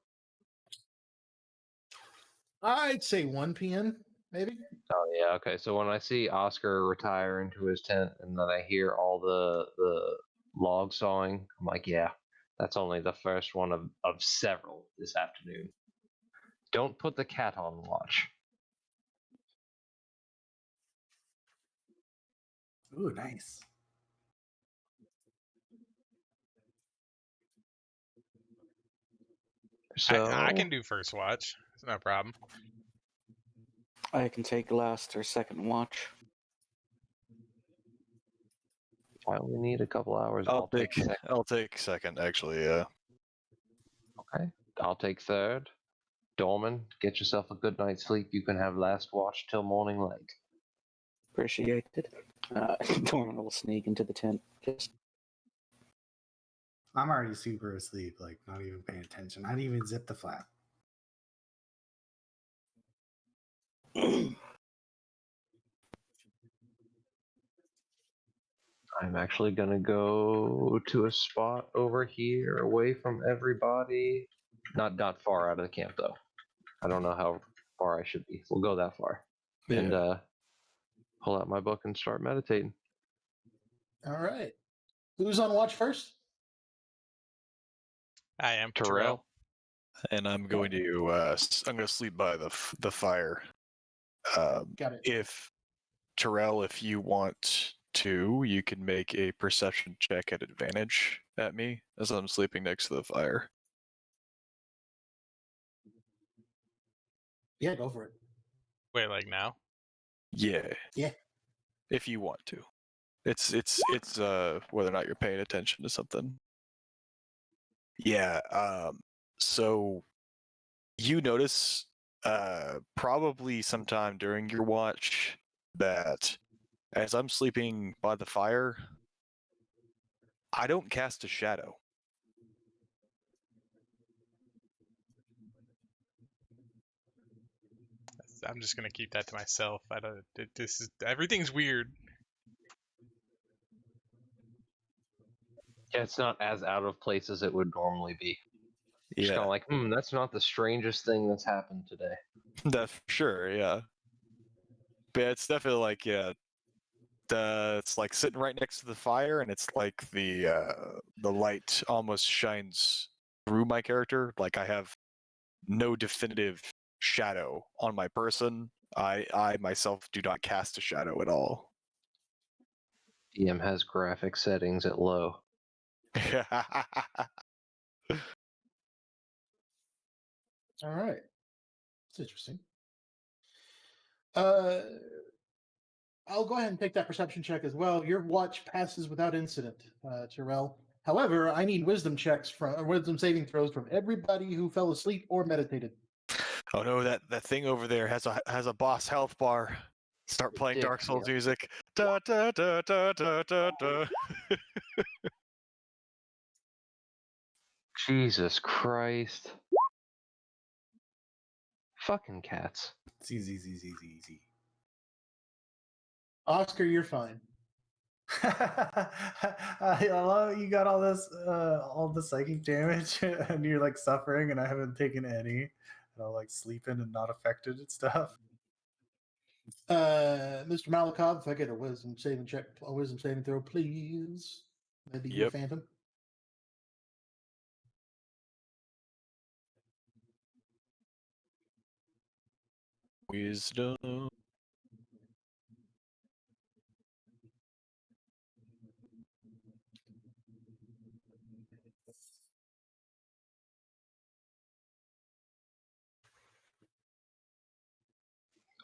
I'd say 1 p.m. maybe. Oh yeah, okay. So when I see Oscar retire into his tent and then I hear all the log sawing, I'm like, yeah, that's only the first one of several this afternoon. Don't put the cat on watch. Ooh, nice. So I can do first watch. It's no problem. I can take last or second watch. I only need a couple hours. I'll take second. I'll take second actually. Yeah. Okay. I'll take third. Dorman, get yourself a good night's sleep. You can have last watch till morning light. Appreciated. Dorman will sneak into the tent. Just I'm already super asleep, like not even paying attention. I didn't even zip the flap. I'm actually gonna go to a spot over here, away from everybody. Not far out of the camp though. I don't know how far I should be. We'll go that far. And pull out my book and start meditating. All right. Who's on watch first? I am Terrell. And I'm going to I'm going to sleep by the fire. Got it. If Terrell, if you want to, you can make a perception check at advantage at me as I'm sleeping next to the fire. Yeah, go for it. Wait, like now? Yeah. Yeah. If you want to. It's whether or not you're paying attention to something. Yeah, so you notice probably sometime during your watch that as I'm sleeping by the fire, I don't cast a shadow. I'm just gonna keep that to myself. I don't. This is everything's weird. Yeah, it's not as out of place as it would normally be. Just kind Yeah, of like, that's not the strangest thing that's happened today. that's for sure, yeah. But it's definitely like, yeah, it's like sitting right next to the fire, and it's like the light almost shines through my character. Like I have no definitive shadow on my person. I myself do not cast a shadow at all. DM has graphic settings at low. All right. It's interesting. I'll go ahead and take that perception check as well. Your watch passes without incident, Terrell. However, I need wisdom checks wisdom saving throws from everybody who fell asleep or meditated. Oh no, that thing over there has a boss health bar. Start playing Dark Souls Ridiculous. music. Da, da, da, da, da, da, da. Jesus Christ. Fucking cats. It's easy. Oscar, you're fine. I love you got all the psychic damage, and you're like suffering, and I haven't taken any. And I'm like sleeping and not affected and stuff. Mr. Malikov, if I get a wisdom saving throw, please. Maybe you, Yep. Phantom. Wisdom.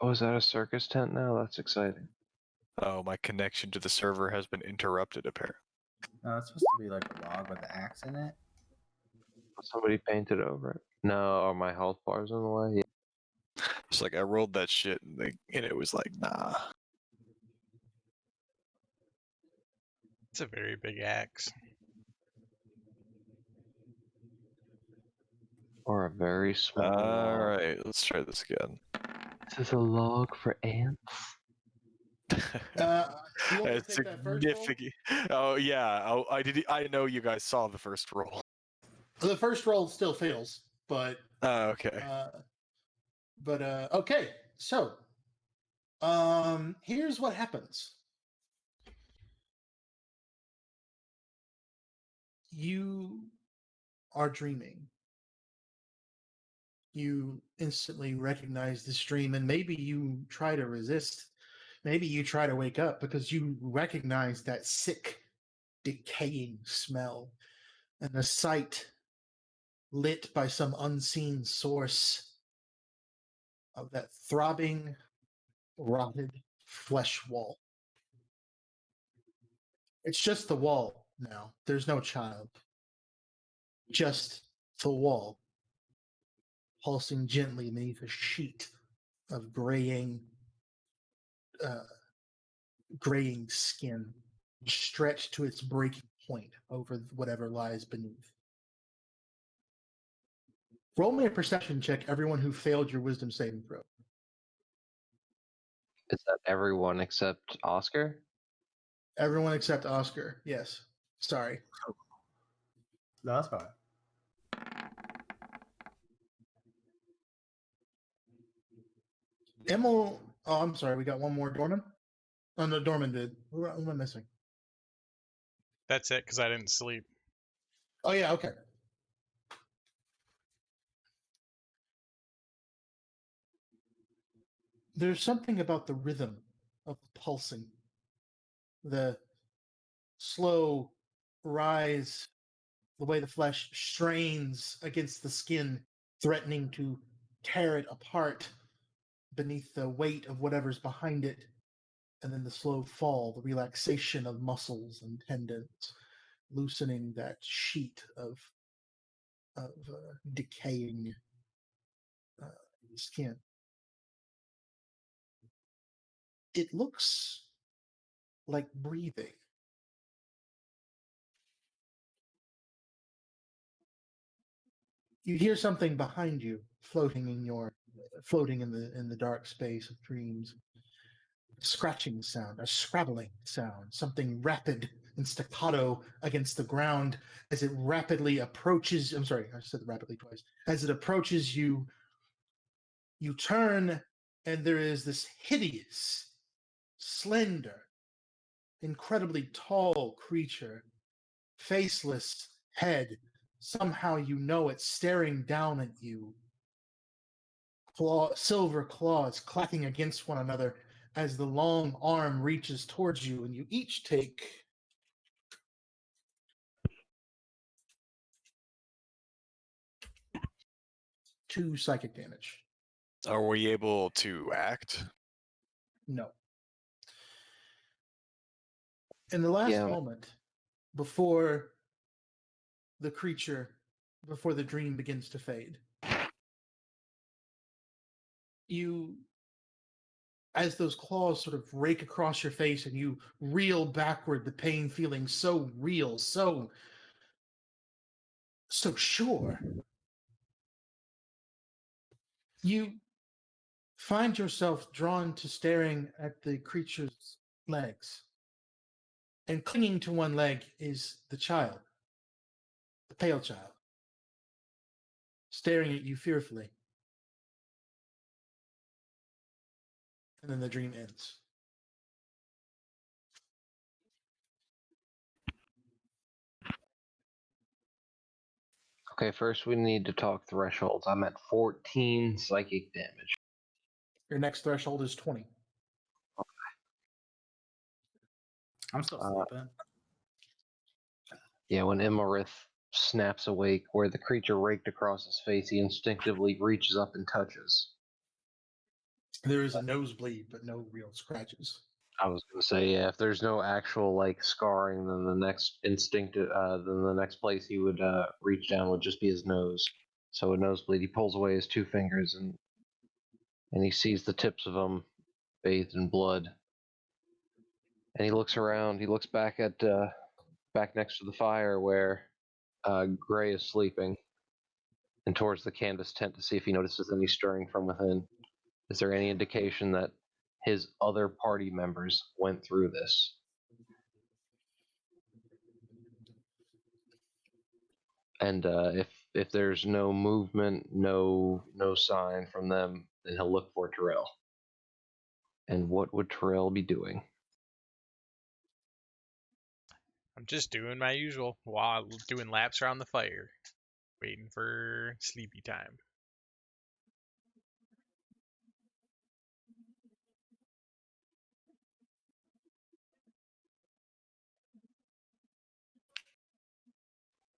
Oh, is that a circus tent now? That's exciting. Oh, my connection to the server has been interrupted, apparently. No, it's supposed to be like a log with the axe in it. Somebody painted over it. No, or my health bar's in the way. Yeah. It's like I rolled that shit, and it was like, nah. It's a very big axe. Or a very small log. Alright, let's try this again. This is a log for ants. You want me to It's take that first roll? significant. Oh yeah. Oh, I know you guys saw the first roll. The first roll still fails, but Okay. okay. So, here's what happens. You are dreaming. You instantly recognize this dream, and maybe you try to resist. Maybe you try to wake up because you recognize that sick, decaying smell and the sight lit by some unseen source of that throbbing, rotted flesh wall. It's just the wall now. There's no child. Just the wall, pulsing gently beneath a sheet of graying skin, stretched to its breaking point over whatever lies beneath. Roll me a perception check, everyone who failed your wisdom saving throw. Is that everyone except Oscar? Everyone except Oscar. Yes. Sorry. No, that's fine. Emil. Oh, I'm sorry. We got one more Dorman. Oh no, Dorman did. Who am I missing? That's it, because I didn't sleep. Oh yeah. Okay. There's something about the rhythm of the pulsing, the slow rise, the way the flesh strains against the skin, threatening to tear it apart beneath the weight of whatever's behind it, and then the slow fall, the relaxation of muscles and tendons, loosening that sheet of decaying skin. It looks like breathing. You hear something behind you floating in the dark space of dreams. A scratching sound, a scrabbling sound, something rapid and staccato against the ground as it rapidly approaches. I'm sorry, I said rapidly twice. As it approaches you, you turn, and there is this hideous, slender, incredibly tall creature, faceless head. Somehow you know it's staring down at you. Silver claws clacking against one another as the long arm reaches towards you, and you each take 2 psychic damage. Are we able to act? No. In the last Yeah. moment, before the dream begins to fade, as those claws sort of rake across your face and you reel backward, the pain feeling so real, so sure, you find yourself drawn to staring at the creature's legs. And clinging to one leg is the child, the pale child, staring at you fearfully. And then the dream ends. Okay, first we need to talk thresholds. I'm at 14 psychic damage. Your next threshold is 20. I'm still sleeping. Yeah, when Imarith snaps awake, where the creature raked across his face, he instinctively reaches up and touches. There is a nosebleed, but no real scratches. I was gonna say, yeah, if there's no actual like scarring, then the next place he would reach down would just be his nose. So a nosebleed, he pulls away his 2 fingers and he sees the tips of them bathed in blood. And he looks around. He looks back at back next to the fire where Gray is sleeping, and towards the canvas tent to see if he notices any stirring from within. Is there any indication that his other party members went through this? And if there's no movement, no sign from them, then he'll look for Terrell. And what would Terrell be doing? I'm just doing my usual while doing laps around the fire, waiting for sleepy time.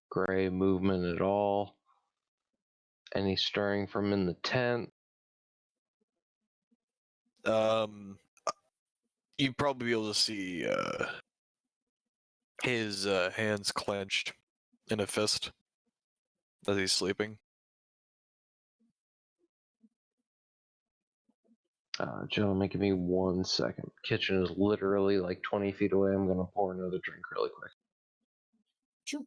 Gray movement at all? Any stirring from in the tent? You'd probably be able to see his hands clenched in a fist as he's sleeping. Gentlemen, give me 1 second. Kitchen is literally like 20 feet away. I'm gonna pour another drink really quick. Sure.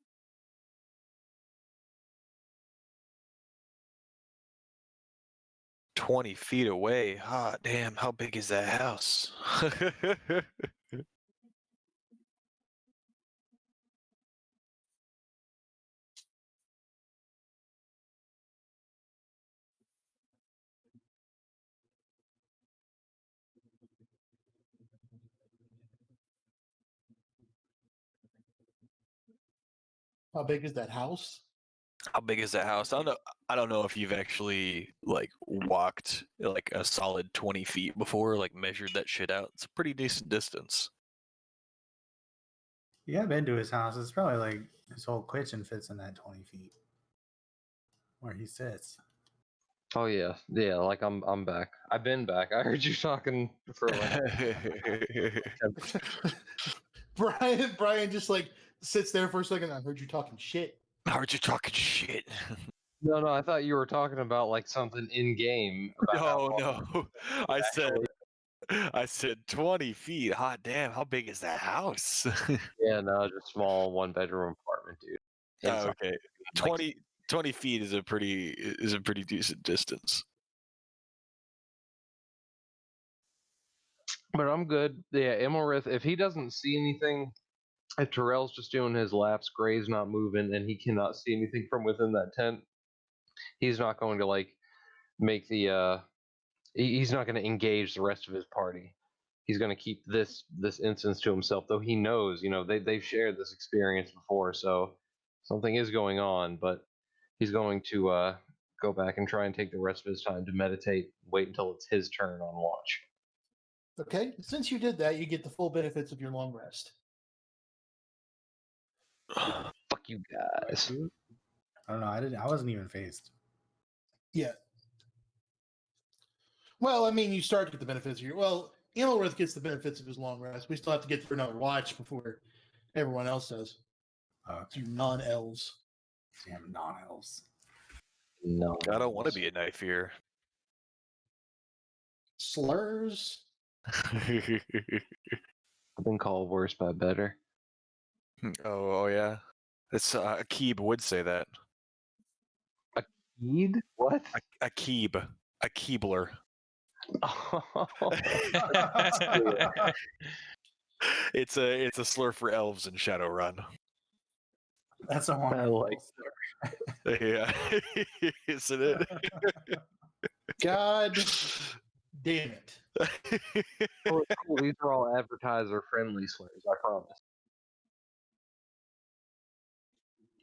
"20 feet away? Ah, damn, how big is that house?" How big is that house? How big is that house? I don't know if you've actually like walked like a solid 20 feet before, like measured that shit out. It's a pretty decent distance. Yeah, I've been to his house. It's probably like his whole kitchen fits in that 20 feet where he sits. Oh yeah, like I'm back. I've been back. I heard you talking for like Brian just like sits there for a second. I heard you talking shit. Aren't you talking shit? No, I thought you were talking about like something in game. No. I said 20 feet. Hot damn, how big is that house? Yeah, no, just small 1-bedroom apartment, dude. Inside, Okay. like, 20 feet is a pretty decent distance. But I'm good. Yeah, Imolrith, if he doesn't see anything, if Terrell's just doing his laps, Gray's not moving, and he cannot see anything from within that tent, he's not going to like make the he's not going to engage the rest of his party. He's going to keep this instance to himself, though he knows, they've shared this experience before, so something is going on, but he's going to go back and try and take the rest of his time to meditate, wait until it's his turn on watch. Okay. Since you did that, you get the full benefits of your long rest. Fuck you guys. I don't know. I wasn't even phased. Yeah. Well, I mean, you start to get the benefits of your. Well, Amelrith gets the benefits of his long rest. We still have to get through another watch before everyone else does. Okay. You non-elves. Damn non-elves. No. I don't want to be a knife here. Slurs. I've been called worse by better. Oh yeah. It's Akib would say that. Eid? What? Akib. A Keebler. It's a slur for elves in Shadowrun. That's a I wonderful like slur. Yeah. Isn't it? God damn it. Oh, it's cool. These are all advertiser-friendly slurs, I promise.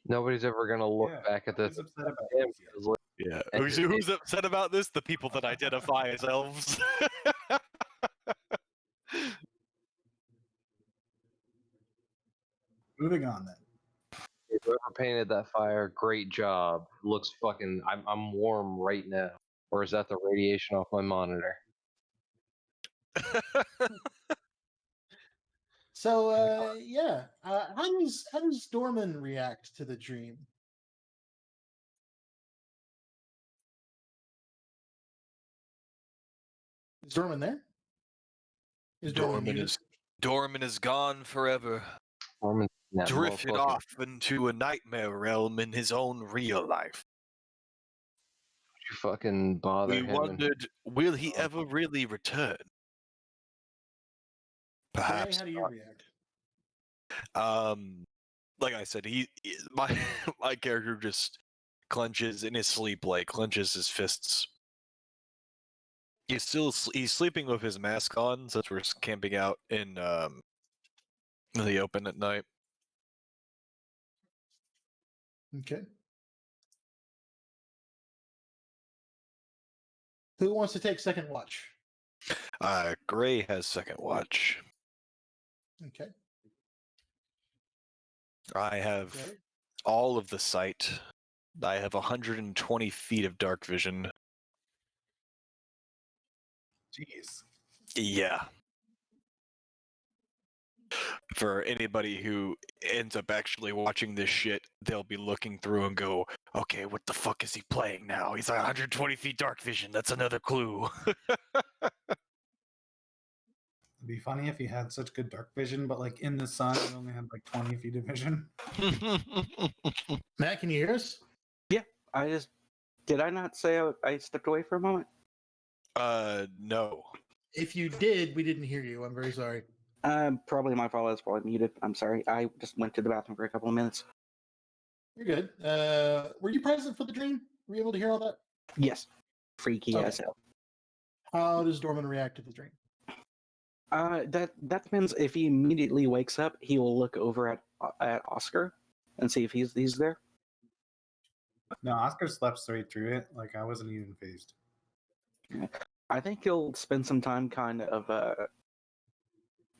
Nobody's ever going to look Yeah, back at this. Who's upset about Damn, this yet? because, like, Yeah. And Who's upset about this? The people that identify as elves. Moving on then. whoever painted that fire, great job. Looks fucking. I'm warm right now. Or is that the radiation off my monitor? So yeah, how does Dorman react to the dream? Is Dorman there? Is Dorman muted? Dorman is gone forever, Norman, that drifted motherfucker. off into a nightmare realm in his own real life. You fucking bother We him. wondered, will he ever really return? Gray, Perhaps. how do you react? Like I said, my my character just clenches in his sleep, like clenches his fists. He's sleeping with his mask on since we're camping out in the open at night. Okay. Who wants to take second watch? Gray has second watch. Okay. I have Gray? all of the sight I have 120 feet of dark vision. Jeez. Yeah. For anybody who ends up actually watching this shit, they'll be looking through and go, okay, what the fuck is he playing now? He's like 120 feet dark vision. That's another clue. It'd be funny if you had such good dark vision, but like in the sun, you only had like 20 feet of vision. Matt, can you hear us? I just did I not say I stepped away for a moment? No. If you did, we didn't hear you. I'm very sorry. Probably my fault. I was probably muted. I'm sorry. I just went to the bathroom for a couple of minutes. You're good. Were you present for the dream? Were you able to hear all that? Yes, freaky Okay. as hell. How does Dorman react to the dream? That depends. If he immediately wakes up, he will look over at Oscar and see if he's there. No, Oscar slept straight through it. Like I wasn't even phased. I think he'll spend some time kind of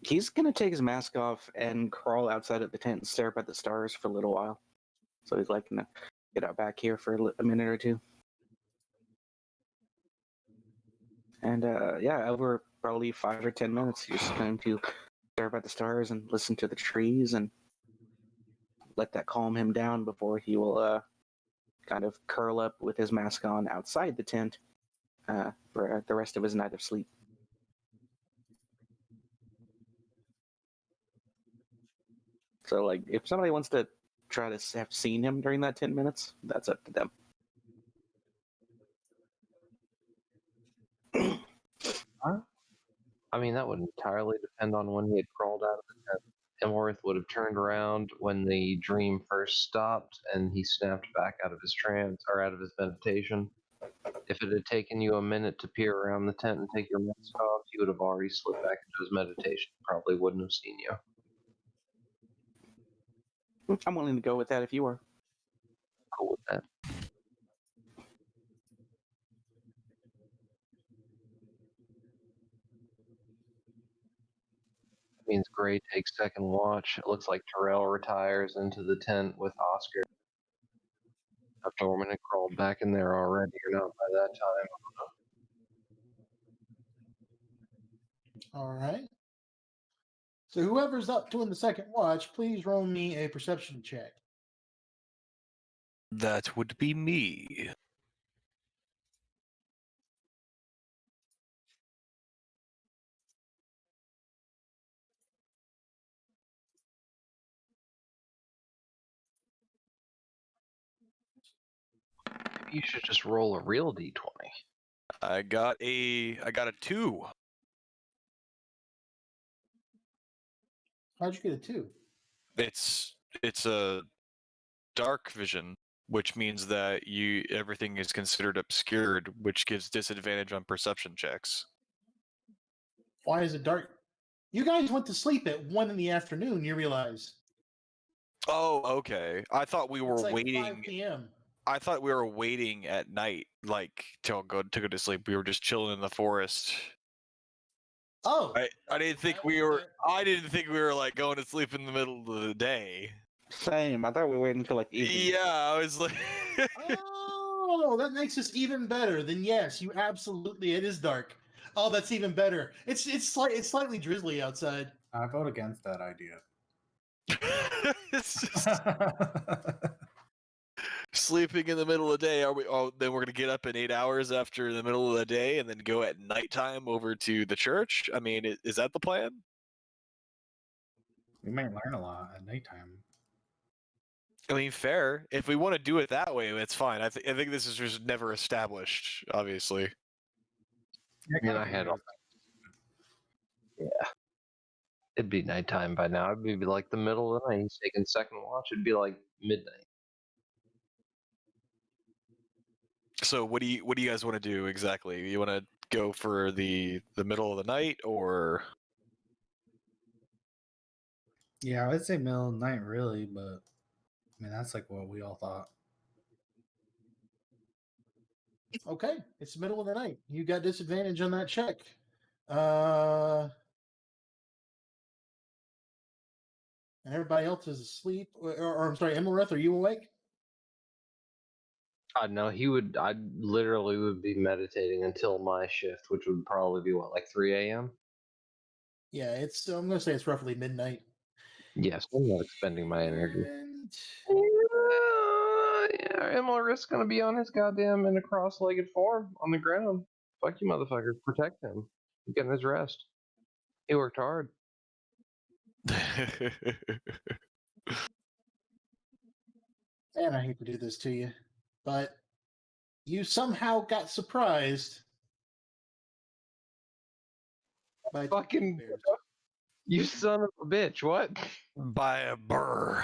he's gonna take his mask off and crawl outside of the tent and stare up at the stars for a little while. So he's like gonna get out back here for a minute or two. And yeah, over probably 5 or 10 minutes, he's just going to stare up at the stars and listen to the trees and let that calm him down before he will kind of curl up with his mask on outside the tent for the rest of his night of sleep. So, like, if somebody wants to try to have seen him during that 10 minutes, that's up to them. I mean, that would entirely depend on when he had crawled out of the tent. Emorith would have turned around when the dream first stopped and he snapped back out of his trance or out of his meditation. If it had taken you a minute to peer around the tent and take your mask off, he would have already slipped back into his meditation. Probably wouldn't have seen you. I'm willing to go with that if you are. Cool with that. Means Gray takes second watch. It looks like Terrell retires into the tent with Oscar. If Dorman had crawled back in there already or not by that time. All right. So whoever's up doing the second watch, please roll me a perception check. That would be me. You should just roll a real d20. I got a 2. How'd you get a 2? It's a dark vision, which means that everything is considered obscured, which gives disadvantage on perception checks. Why is it dark? You guys went to sleep at 1 in the afternoon, you realize. Oh, okay. I thought we were It's like 5 waiting. p.m. I thought we were waiting at night, like to go to sleep. We were just chilling in the forest. Oh, I didn't think we were. I didn't think we were like going to sleep in the middle of the day. Same. I thought we were waiting until like evening. Yeah, I was like. Oh, that makes us even better. Then yes, you absolutely. It is dark. Oh, that's even better. It's slightly drizzly outside. I vote against that idea. It's just sleeping in the middle of the day. Are we? Oh, then we're gonna get up in 8 hours after the middle of the day, and then go at nighttime over to the church. I mean, is that the plan? We might learn a lot at nighttime. I mean, fair. If we want to do it that way, it's fine. I think this is just never established, obviously. I mean, I had all. Yeah. It'd be nighttime by now. It'd be like the middle of the night. He's taking second watch. It'd be like midnight. So what do you guys want to do exactly? You want to go for the middle of the night, or? Yeah, I would say middle of the night, really, but I mean that's like what we all thought. Okay, it's the middle of the night. You got disadvantage on that check. And everybody else is asleep. Or I'm sorry, Emilrith, are you awake? I know he would. I literally would be meditating until my shift, which would probably be what, like 3 a.m. Yeah, it's. I'm gonna say it's roughly midnight. Yes, I'm not expending my energy. And Yeah, Imlerith's gonna be on his goddamn in a cross-legged form on the ground. Fuck you, motherfucker. Protect him. He's getting his rest. He worked hard. and I hate to do this to you, but you somehow got surprised by two Fucking bears. you son of a bitch! What? By a burr.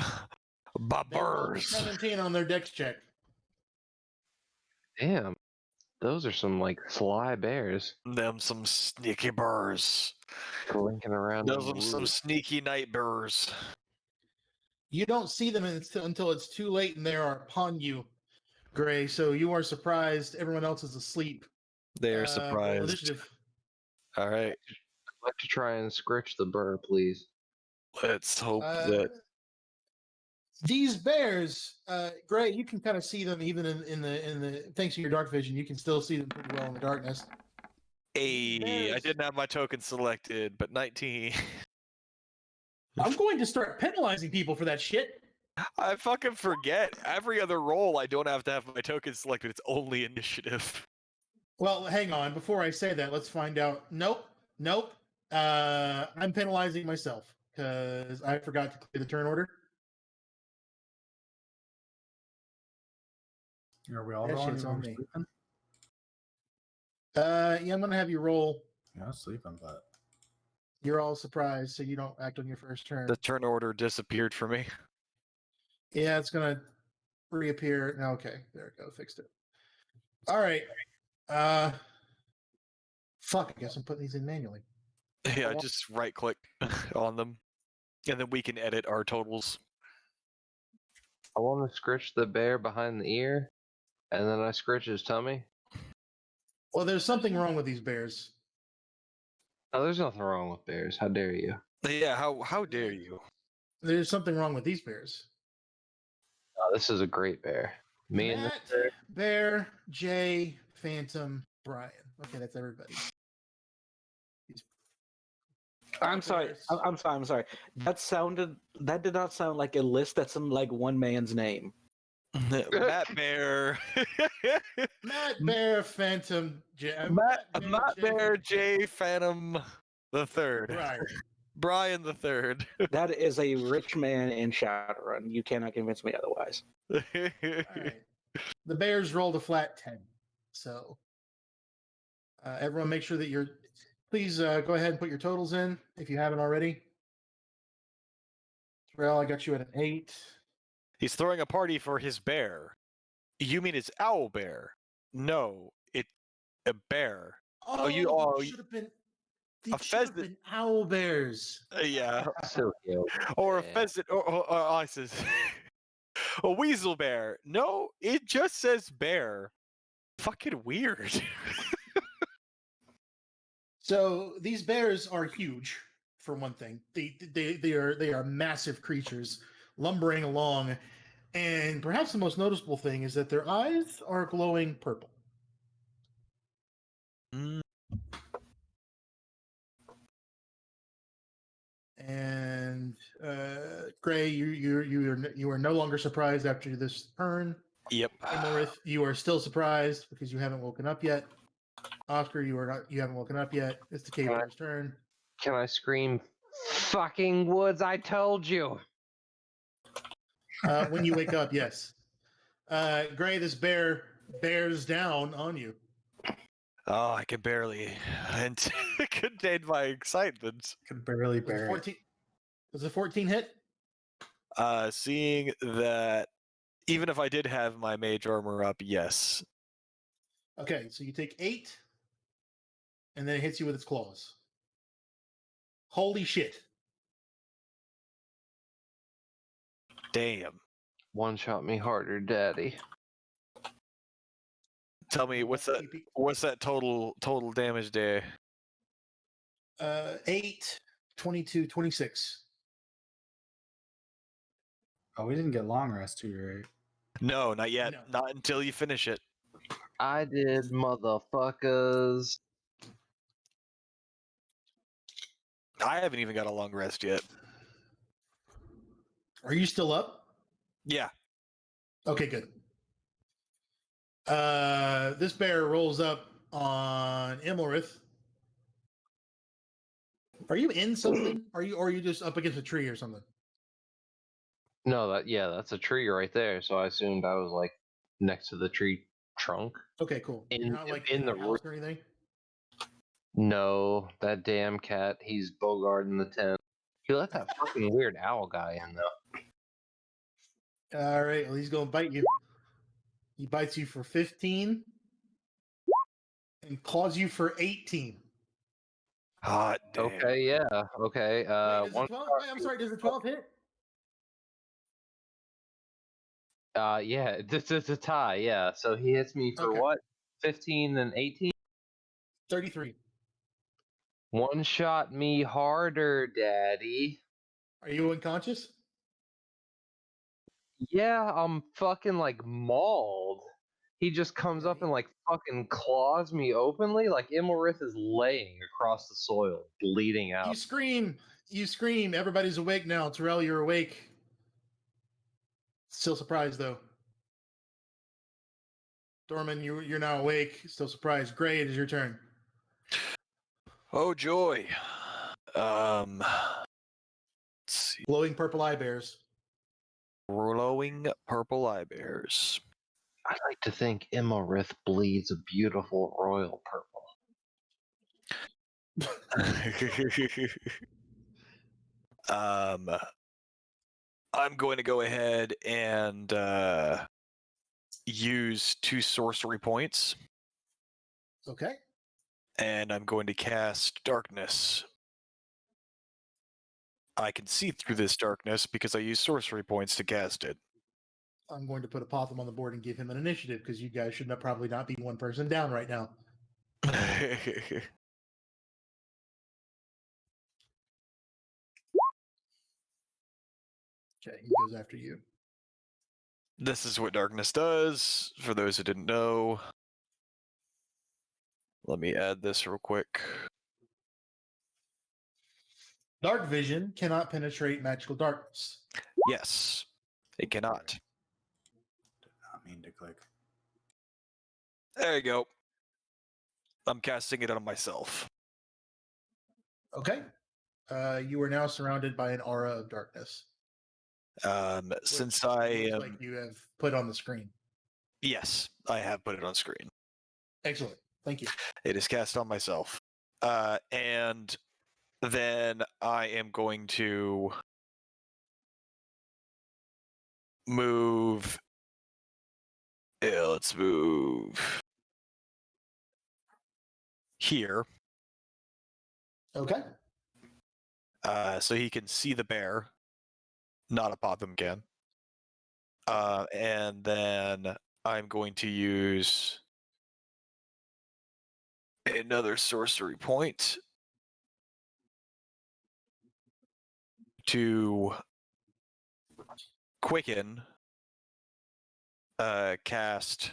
By They rolled a burrs. 17 on their dex check. Damn, those are some like sly bears Them some sneaky burrs. slinking around. Those in the are some woods. sneaky night burrs. You don't see them until it's too late and they are upon you, Gray. So you are surprised. Everyone else is asleep. They're Roll surprised. initiative. All right, I'd like to try and scritch the burr, please. let's hope Uh, that. These bears, Gray, you can kind of see them even in the thanks to your dark vision, you can still see them pretty well in the darkness. Hey, I bears- didn't have my token selected, but 19. I'm going to start penalizing people for that shit. I fucking forget. Every other roll, I don't have to have my token selected. It's only initiative. Well, hang on. Before I say that, let's find out. Nope. I'm penalizing myself because I forgot to clear the turn order. Are we all That rolling? shit's You on were me. sleeping? Yeah, I'm gonna have you roll. Yeah, I was sleeping, but You're all surprised, so you don't act on your first turn. The turn order disappeared for me. Yeah, it's gonna reappear. No, okay, there we go. Fixed it. All right. Fuck. I guess I'm putting these in manually. Yeah, just right click on them, and then we can edit our totals. I want to scritch the bear behind the ear, and then I scritch his tummy. Well, there's something wrong with these bears. Oh, there's nothing wrong with bears. How dare you? Yeah, how dare you? There's something wrong with these bears. Oh, this is a great bear. Me and this Matt, Bear, Jay, Phantom, Brian. Okay, that's everybody. I'm sorry. Bears. I'm sorry. I'm sorry. That did not sound like a list. That's some like one man's name. Matt Bear. Matt, Bear, Phantom, Jay. Matt Bear, J. Phantom the Third. Brian. Brian the Third. That is a rich man in Shadowrun. You cannot convince me otherwise. All right. The Bears rolled a flat 10. So everyone make sure that you're. Please go ahead and put your totals in if you haven't already. Terrell, I got you at an 8. He's throwing a party for his bear. You mean it's owl bear? No, it's a bear. Oh, you should have been. a It should have pheasant. been owl bears. Yeah, so cute. or a Yeah. pheasant, or I says a weasel bear. No, it just says bear. Fucking weird. So these bears are huge, for one thing. They are massive creatures, lumbering along, and perhaps the most noticeable thing is that their eyes are glowing purple. Mm. And Gray, you are no longer surprised after this turn. Yep. Imlerith, you are still surprised because you haven't woken up yet. Oscar, you haven't woken up yet. It's the cave bear's turn. Can I scream, "Fucking woods! I told you"? When you wake up, yes. Gray, this bear bears down on you. Oh, I can barely contain my excitement. could barely Was it bear it. 14? Was it 14 hit? Seeing that even if I did have my mage armor up, yes. Okay, so you take 8, and then it hits you with its claws. Holy shit! Damn. One shot me harder, daddy. Tell me what's that total damage there? 8, 22, 26. Oh, we didn't get long rest too, right? No, not yet. No. Not until you finish it. I did, motherfuckers. I haven't even got a long rest yet. Are you still up? Yeah. Okay, good. This bear rolls up on Imlerith. Are you in something? Or are you just up against a tree or something? No, that's a tree right there. So I assumed I was like next to the tree trunk. Okay, cool. You're In- not like in in the the house or anything. No, that damn cat. He's Bogart in the tent. He let that fucking weird owl guy in though. All right, well, he's gonna bite you. He bites you for 15 and claws you for 18. Hot damn. Okay, yeah. Okay. Wait, does the One. 12, wait, I'm sorry, does the 12 hit? Yeah. It's a tie. Yeah. So he hits me for Okay. what? 15 and 18. 33. One shot me harder, daddy. Are you unconscious? Yeah, I'm fucking like mauled. He just comes up and like fucking claws me openly, like Imlerith is laying across the soil, bleeding You out. scream. You scream. Everybody's awake now. Terrell, you're awake. Still surprised though. Dorman, you're now awake. Still surprised. Gray, it is your turn. Oh joy. Let's see. Glowing purple eye bears. Glowing purple eye bears. I like to think Imlerith bleeds a beautiful royal purple. I'm going to go ahead and use 2 sorcery points, Okay. and I'm going to cast darkness. I can see through this darkness because I use sorcery points to cast it. I'm going to put Apotham on the board and give him an initiative because you guys should probably not be one person down right now. Okay, he goes after you. This is what darkness does, for those who didn't know. Let me add this real quick. Dark vision cannot penetrate magical darkness. Yes, it cannot. Did not mean to click. There you go. I'm casting it on myself. Okay. You are now surrounded by an aura of darkness. Since which I looks am... like you have put on the screen. Yes, I have put it on screen. Excellent. Thank you. It is cast on myself. And then I am going to move. Yeah, let's move here. Okay. So he can see the bear. Not Apotham can. And then I'm going to use another sorcery point to quicken cast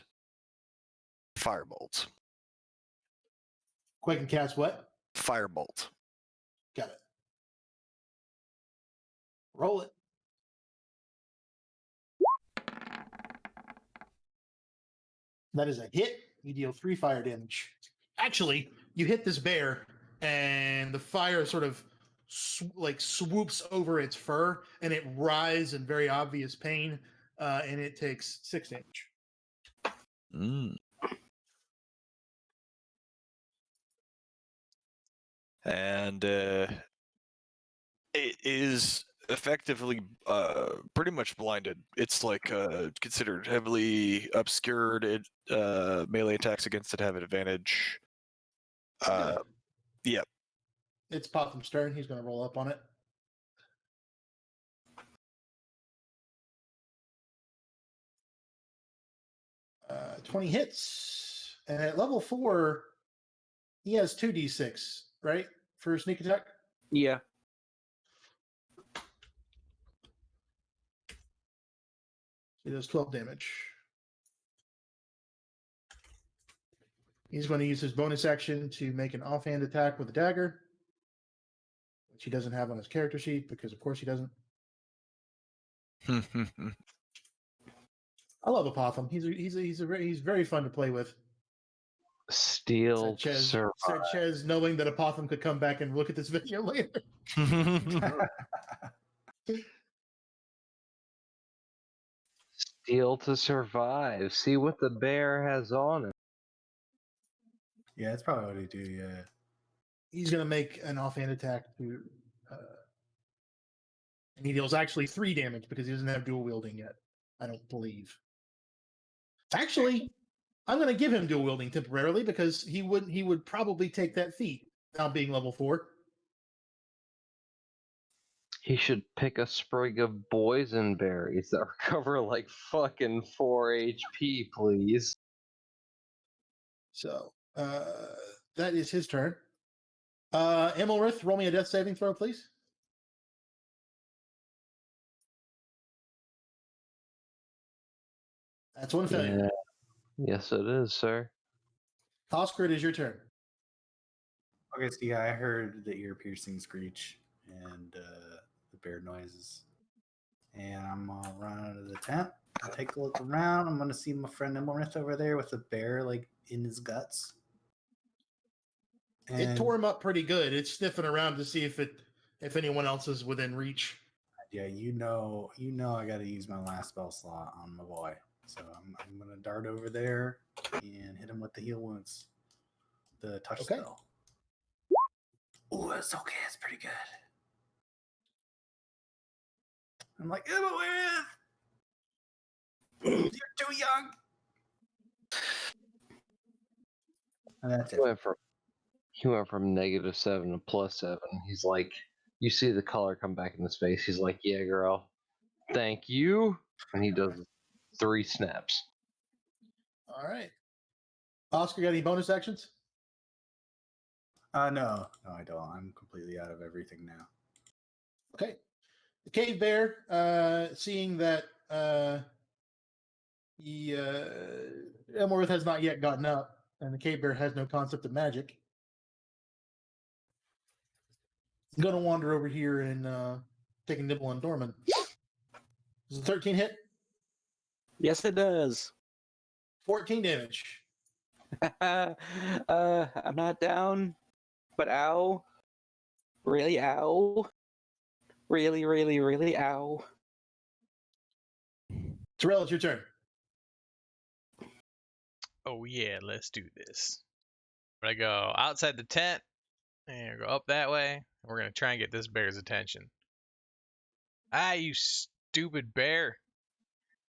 Firebolt. Quick and cast what? Firebolt. Got it. Roll it. That is a hit. You deal 3 fire damage. Actually, you hit this bear, and the fire sort of swoops over its fur, and it writhes in very obvious pain, and it takes 6 damage. And it is effectively pretty much blinded. It's like considered heavily obscured. It melee attacks against it have an advantage. Yep. It's Potham's turn. He's going to roll up on it. Uh, 20 hits. And at level 4, he has 2d6, right? For sneak attack? Yeah. He does 12 damage. He's going to use his bonus action to make an offhand attack with a dagger, which he doesn't have on his character sheet because, of course, he doesn't. I love Apotham. He's very fun to play with. Steel Said Chez, survive. said Chez, knowing that Apotham could come back and look at this video later. Steel to survive. See what the bear has on it. Yeah, that's probably what he do. Yeah. He's going to make an offhand attack to, and he deals actually 3 damage because he doesn't have dual wielding yet. I don't believe. Actually, I'm going to give him dual wielding temporarily because he would probably take that feat now being level 4. He should pick a sprig of boysenberries that recover like fucking 4 HP, please. So that is his turn. Emilrith, roll me a death saving throw, please. That's one failure. Yeah. Yes, it is, sir. Oscar, it is your turn. Okay, so yeah, I heard the ear-piercing screech and the bear noises. And I'm gonna run out of the tent. I'll take a look around. I'm gonna see my friend Emilrith over there with a bear like in his guts. It tore him up pretty good. It's sniffing around to see if anyone else is within reach. Yeah, you know, I got to use my last spell slot on my boy. So I'm gonna dart over there and hit him with the heal wounds, the touch Okay. spell. Oh, it's okay. It's pretty good. I'm like, Emilrith, you're too young. And that's it. He went from -7 to +7. He's like, you see the color come back in his face. He's like, yeah, girl, thank you. And he does 3 snaps. All right. Oscar, got any bonus actions? No, I don't. I'm completely out of everything now. Okay. The cave bear, seeing that Emilrith has not yet gotten up, and the cave bear has no concept of magic, is going to wander over here and take a nibble on Dorman. Does a 13 hit? Yes, it does. 14 damage. I'm not down, but ow. Really, ow. Really, really, really, ow. Terrell, it's your turn. Oh yeah, let's do this. I'm gonna go outside the tent and go up that way. And we're gonna try and get this bear's attention. Ah, you stupid bear!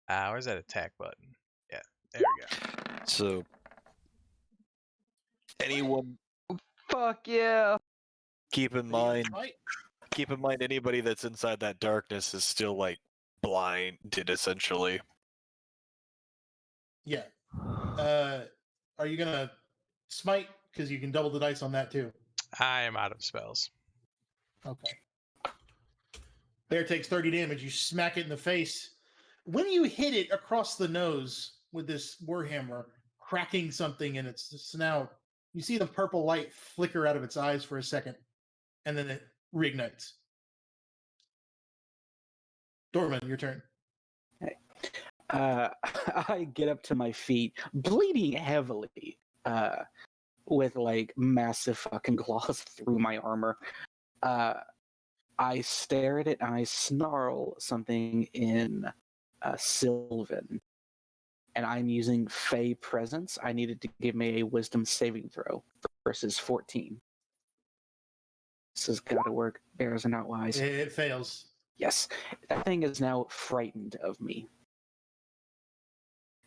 Where's that attack button? Yeah, there we go. So, anyone Fuck yeah. keep in Are you mind, gonna fight? anybody that's inside that darkness is still like blinded essentially. Yeah. Are you gonna smite? Because you can double the dice on that too. I am out of spells. Okay. Bear takes 30 damage. You smack it in the face. When you hit it across the nose with this warhammer, cracking something in its snout, you see the purple light flicker out of its eyes for a second, and then it reignites. Dorman, your turn. I get up to my feet, bleeding heavily, with like massive fucking claws through my armor. I stare at it and I snarl something in Sylvan. And I'm using Fey Presence. I needed to give me a Wisdom saving throw versus 14. This has got to work. Bears are not wise. It fails. Yes, that thing is now frightened of me.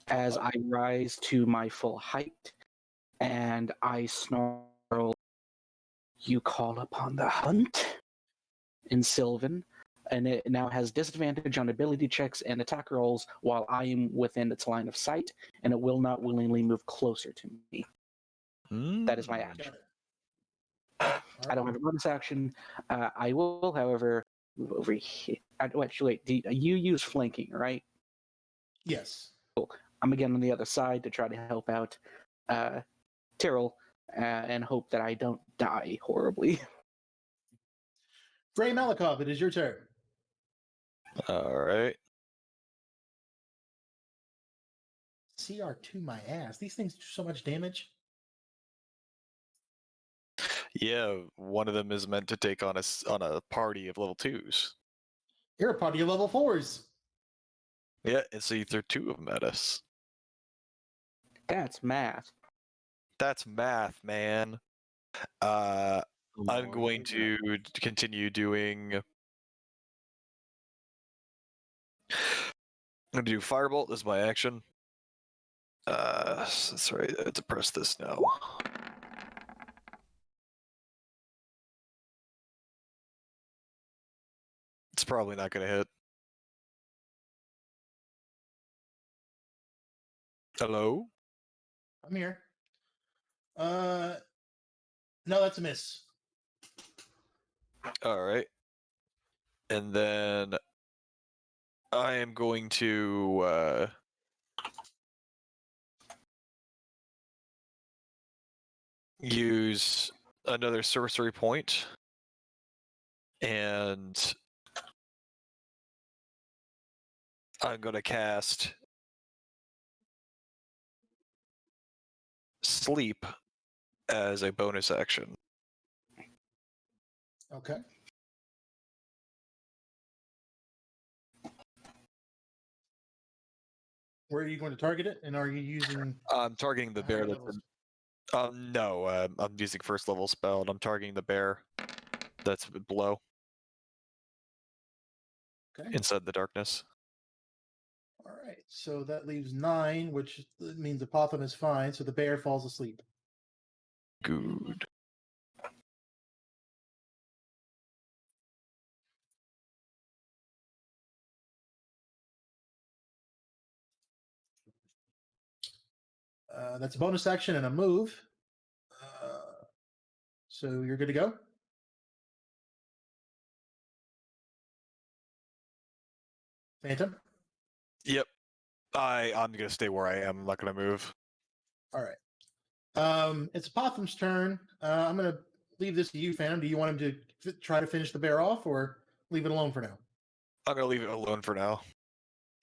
As I rise to my full height, and I snarl, "You call upon the hunt?" in Sylvan, and it now has disadvantage on ability checks and attack rolls while I am within its line of sight, and it will not willingly move closer to me. That is my action. I don't have a bonus action. I will, however, move over here. Wait, you use flanking, right? Yes. I'm again on the other side to try to help out Tyrrell and hope that I don't die horribly. Frey Malikov, it is your turn. All right. CR2 my ass. These things do so much damage. Yeah, one of them is meant to take on on a party of level 2s. You're a party of level 4s. Yeah, and so you threw 2 of them at us. That's math. That's math, man. I'm going to continue doing. I'm going to do Firebolt as my action. That's right. I have to press this now. It's probably not going to hit. Hello? I'm here. No, that's a miss. All right. And then I am going to use another sorcery point, and I'm going to cast Sleep as a bonus action. Okay. Where are you going to target it? And are you using I'm targeting the bear higher that's levels? no, I'm using first level spell, and I'm targeting the bear that's below Okay. inside the darkness. All right. So that leaves 9, which means Apotham is fine. So the bear falls asleep. Good. That's a bonus action and a move. So you're good to go. Phantom. Yep. I'm gonna stay where I am. I'm not gonna move. All right. It's Apotham's turn. I'm going to leave this to you, Phantom. Do you want him to try to finish the bear off or leave it alone for now? I'm gonna leave it alone for now.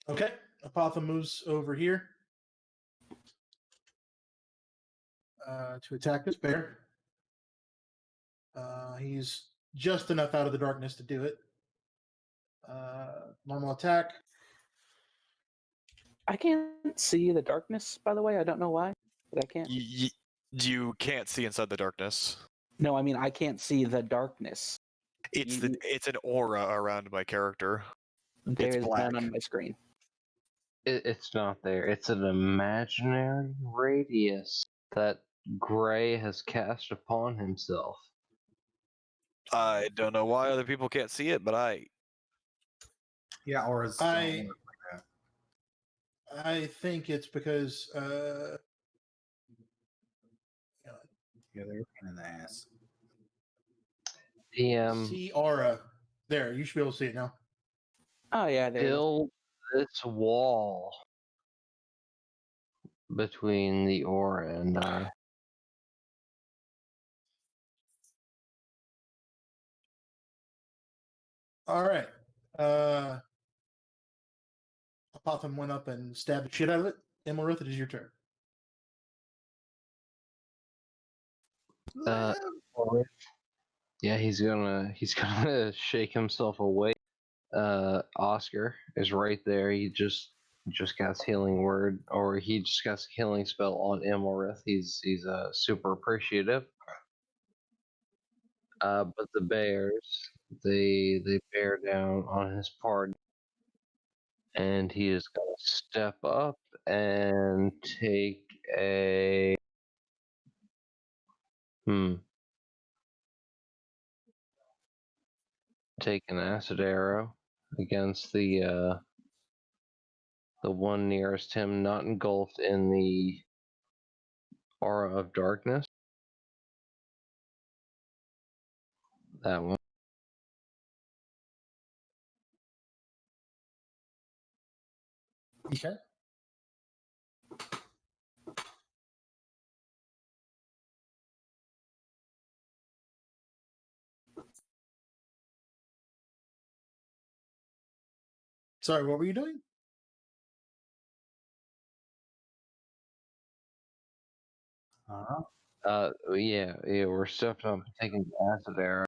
Okay. Apotham moves over here to attack this bear. He's just enough out of the darkness to do it. Normal attack. I can't see the darkness, by the way. I don't know why, but I can't. You can't see inside the darkness. No, I mean I can't see the darkness. It's an aura around my character. There It's is black. none on my screen. It's not there. It's an imaginary radius that Gray has cast upon himself. I don't know why other people can't see it, but Yeah, auras. I- don't work like that. I think it's because Yeah, they're a pain in the ass. see aura. There, you should be able to see it now. Oh yeah, there. It is. Build this wall between the aura and I. All right. Apotham went up and stabbed the shit out of it. Emelrith, it is your turn. Uh, Yeah, he's gonna shake himself awake. Oscar is right there. He just got healing word, or he just got a healing spell on Emelrith. He's super appreciative. But the bears, they bear down on his party, and he is gonna step up and take a take an acid arrow against the one nearest him, not engulfed in the aura of darkness. That one. Okay. Sorry, what were you doing? Yeah, we're stepping up and taking the acid arrow.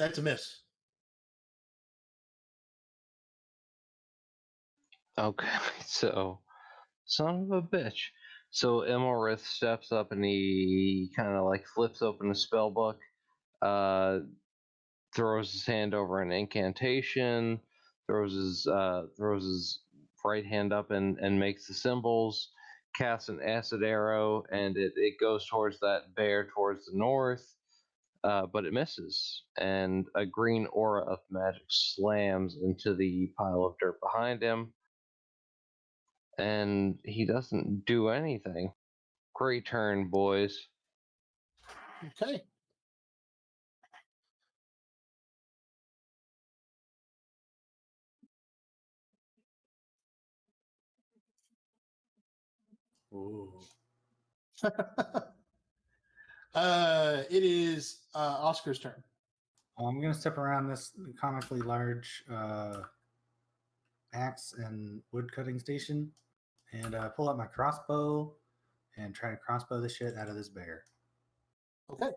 That's a miss. Okay, so son of a bitch. So Emilrith steps up and he kind of like flips open the spell book, throws his hand over an incantation, throws his right hand up and makes the symbols, casts an acid arrow, and it goes towards that bear towards the north, but it misses, and a green aura of magic slams into the pile of dirt behind him, and he doesn't do anything. Great turn, boys. Okay. Ooh. It is Oscar's turn. I'm going to step around this comically large axe and wood cutting station and pull out my crossbow and try to crossbow the shit out of this bear. Okay.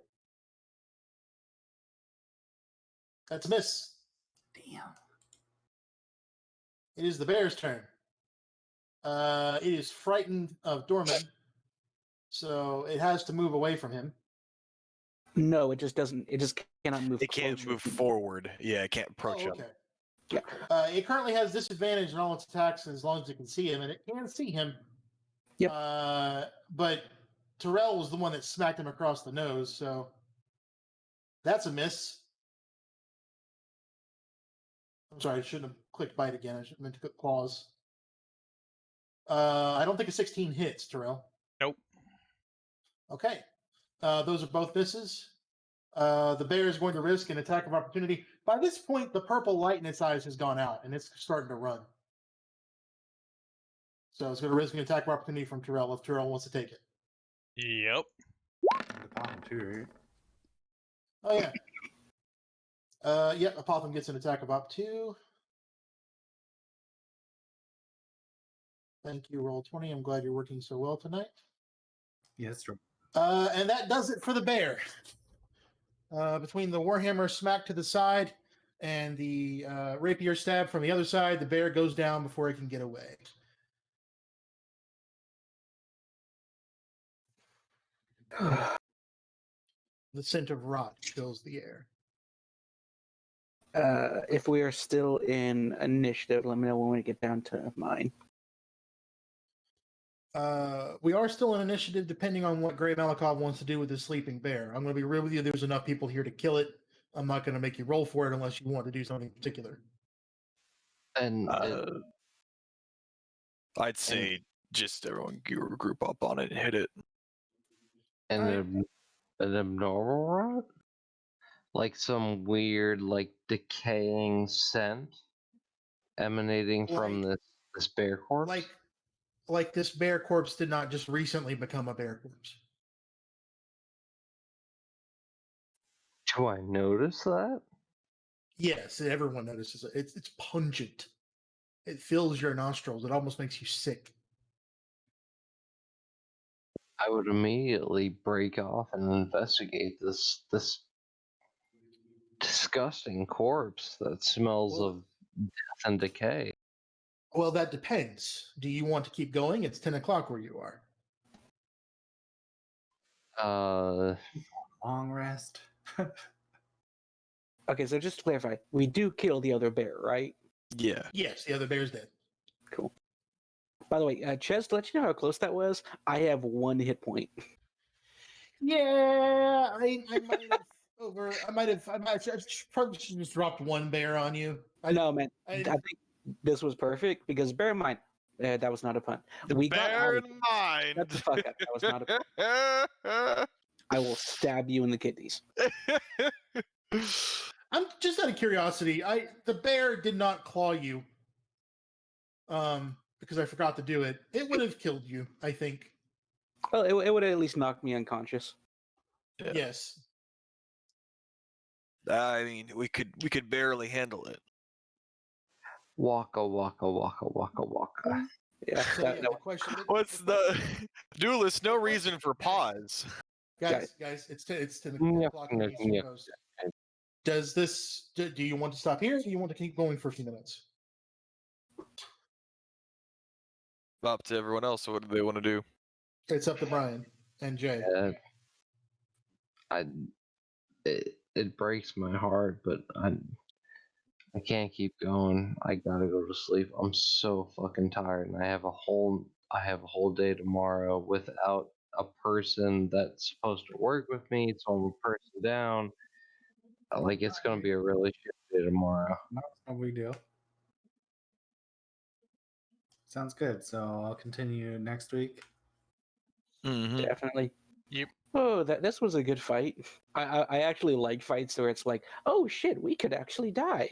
That's a miss. Damn. It is the bear's turn. It is frightened of Dorman, so it has to move away from him. No, it just doesn't. It just cannot move. It can't closer move to me. forward. Yeah, it can't approach him. Okay. Yeah. It currently has disadvantage on all its attacks as long as it can see him, and it can see him. Yep. But Terrell was the one that smacked him across the nose, so that's a miss. I'm sorry, I shouldn't have clicked bite again. I should have meant to click claws. I don't think a 16 hits, Terrell. Nope. Okay. Those are both misses. The bear is going to risk an attack of opportunity. By this point, the purple light in its eyes has gone out, and it's starting to run. So it's going to risk an attack of opportunity from Terrell if Terrell wants to take it. Yep. The bottom too, right? Oh, yeah. Apotham gets an attack of up 2. Thank you, roll 20. I'm glad you're working so well tonight. Yeah, that's true. And that does it for the bear. Between the Warhammer smack to the side and the rapier stab from the other side, the bear goes down before it can get away. The scent of rot fills the air. If we are still in initiative, let me know when we get down to mine. We are still in initiative depending on what Grey Malakov wants to do with the sleeping bear. I'm going to be real with you. There's enough people here to kill it. I'm not going to make you roll for it unless you want to do something particular. And I'd say just everyone group up on it and hit it. an abnormal rot? Like some weird, like decaying scent emanating from this bear corpse? Like this bear corpse did not just recently become a bear corpse. Do I notice that? Yes, everyone notices it. It's pungent. It fills your nostrils. It almost makes you sick. I would immediately break off and investigate this disgusting corpse that smells Well- of death and decay. Well, that depends. Do you want to keep going? It's 10 o'clock where you are. Long rest. Okay, so just to clarify, we do kill the other bear, right? Yeah. Yes, the other bear's dead. Cool. By the way, Ches, to let you know how close that was, I have 1 hit point. Yeah, I might have I might have probably should just dropped 1 bear on you. No, man, I- I think this was perfect because bear in mind, that was not a pun. We got out Bear of in it. mind. Shut the fuck up. That was not a pun. I will stab you in the kidneys. I'm just out of curiosity. The bear did not claw you. Because I forgot to do it. It would have killed you, I think. Well, it would have at least knocked me unconscious. Yeah. Yes. I mean, we could barely handle it. Waka waka waka waka waka. Yeah, So that, yeah, that the question. What's the duelist? No reason for pause. Guys, it's 10 Yeah, o'clock on the yeah, Eastern yeah. Coast. Does this? Do you want to stop here? Or do you want to keep going for a few minutes? Up to everyone else. What do they want to do? It's up to Brian and Jay. I it breaks my heart, but I can't keep going. I gotta go to sleep. I'm so fucking tired, and I have a whole day tomorrow without a person that's supposed to work with me. So I'm a person down. Like it's gonna be a really shit day tomorrow. No, it's no big deal. Sounds good. So I'll continue next week. Mm-hmm. definitely. Yep. Oh, this was a good fight. I actually like fights where it's like, oh shit, we could actually die.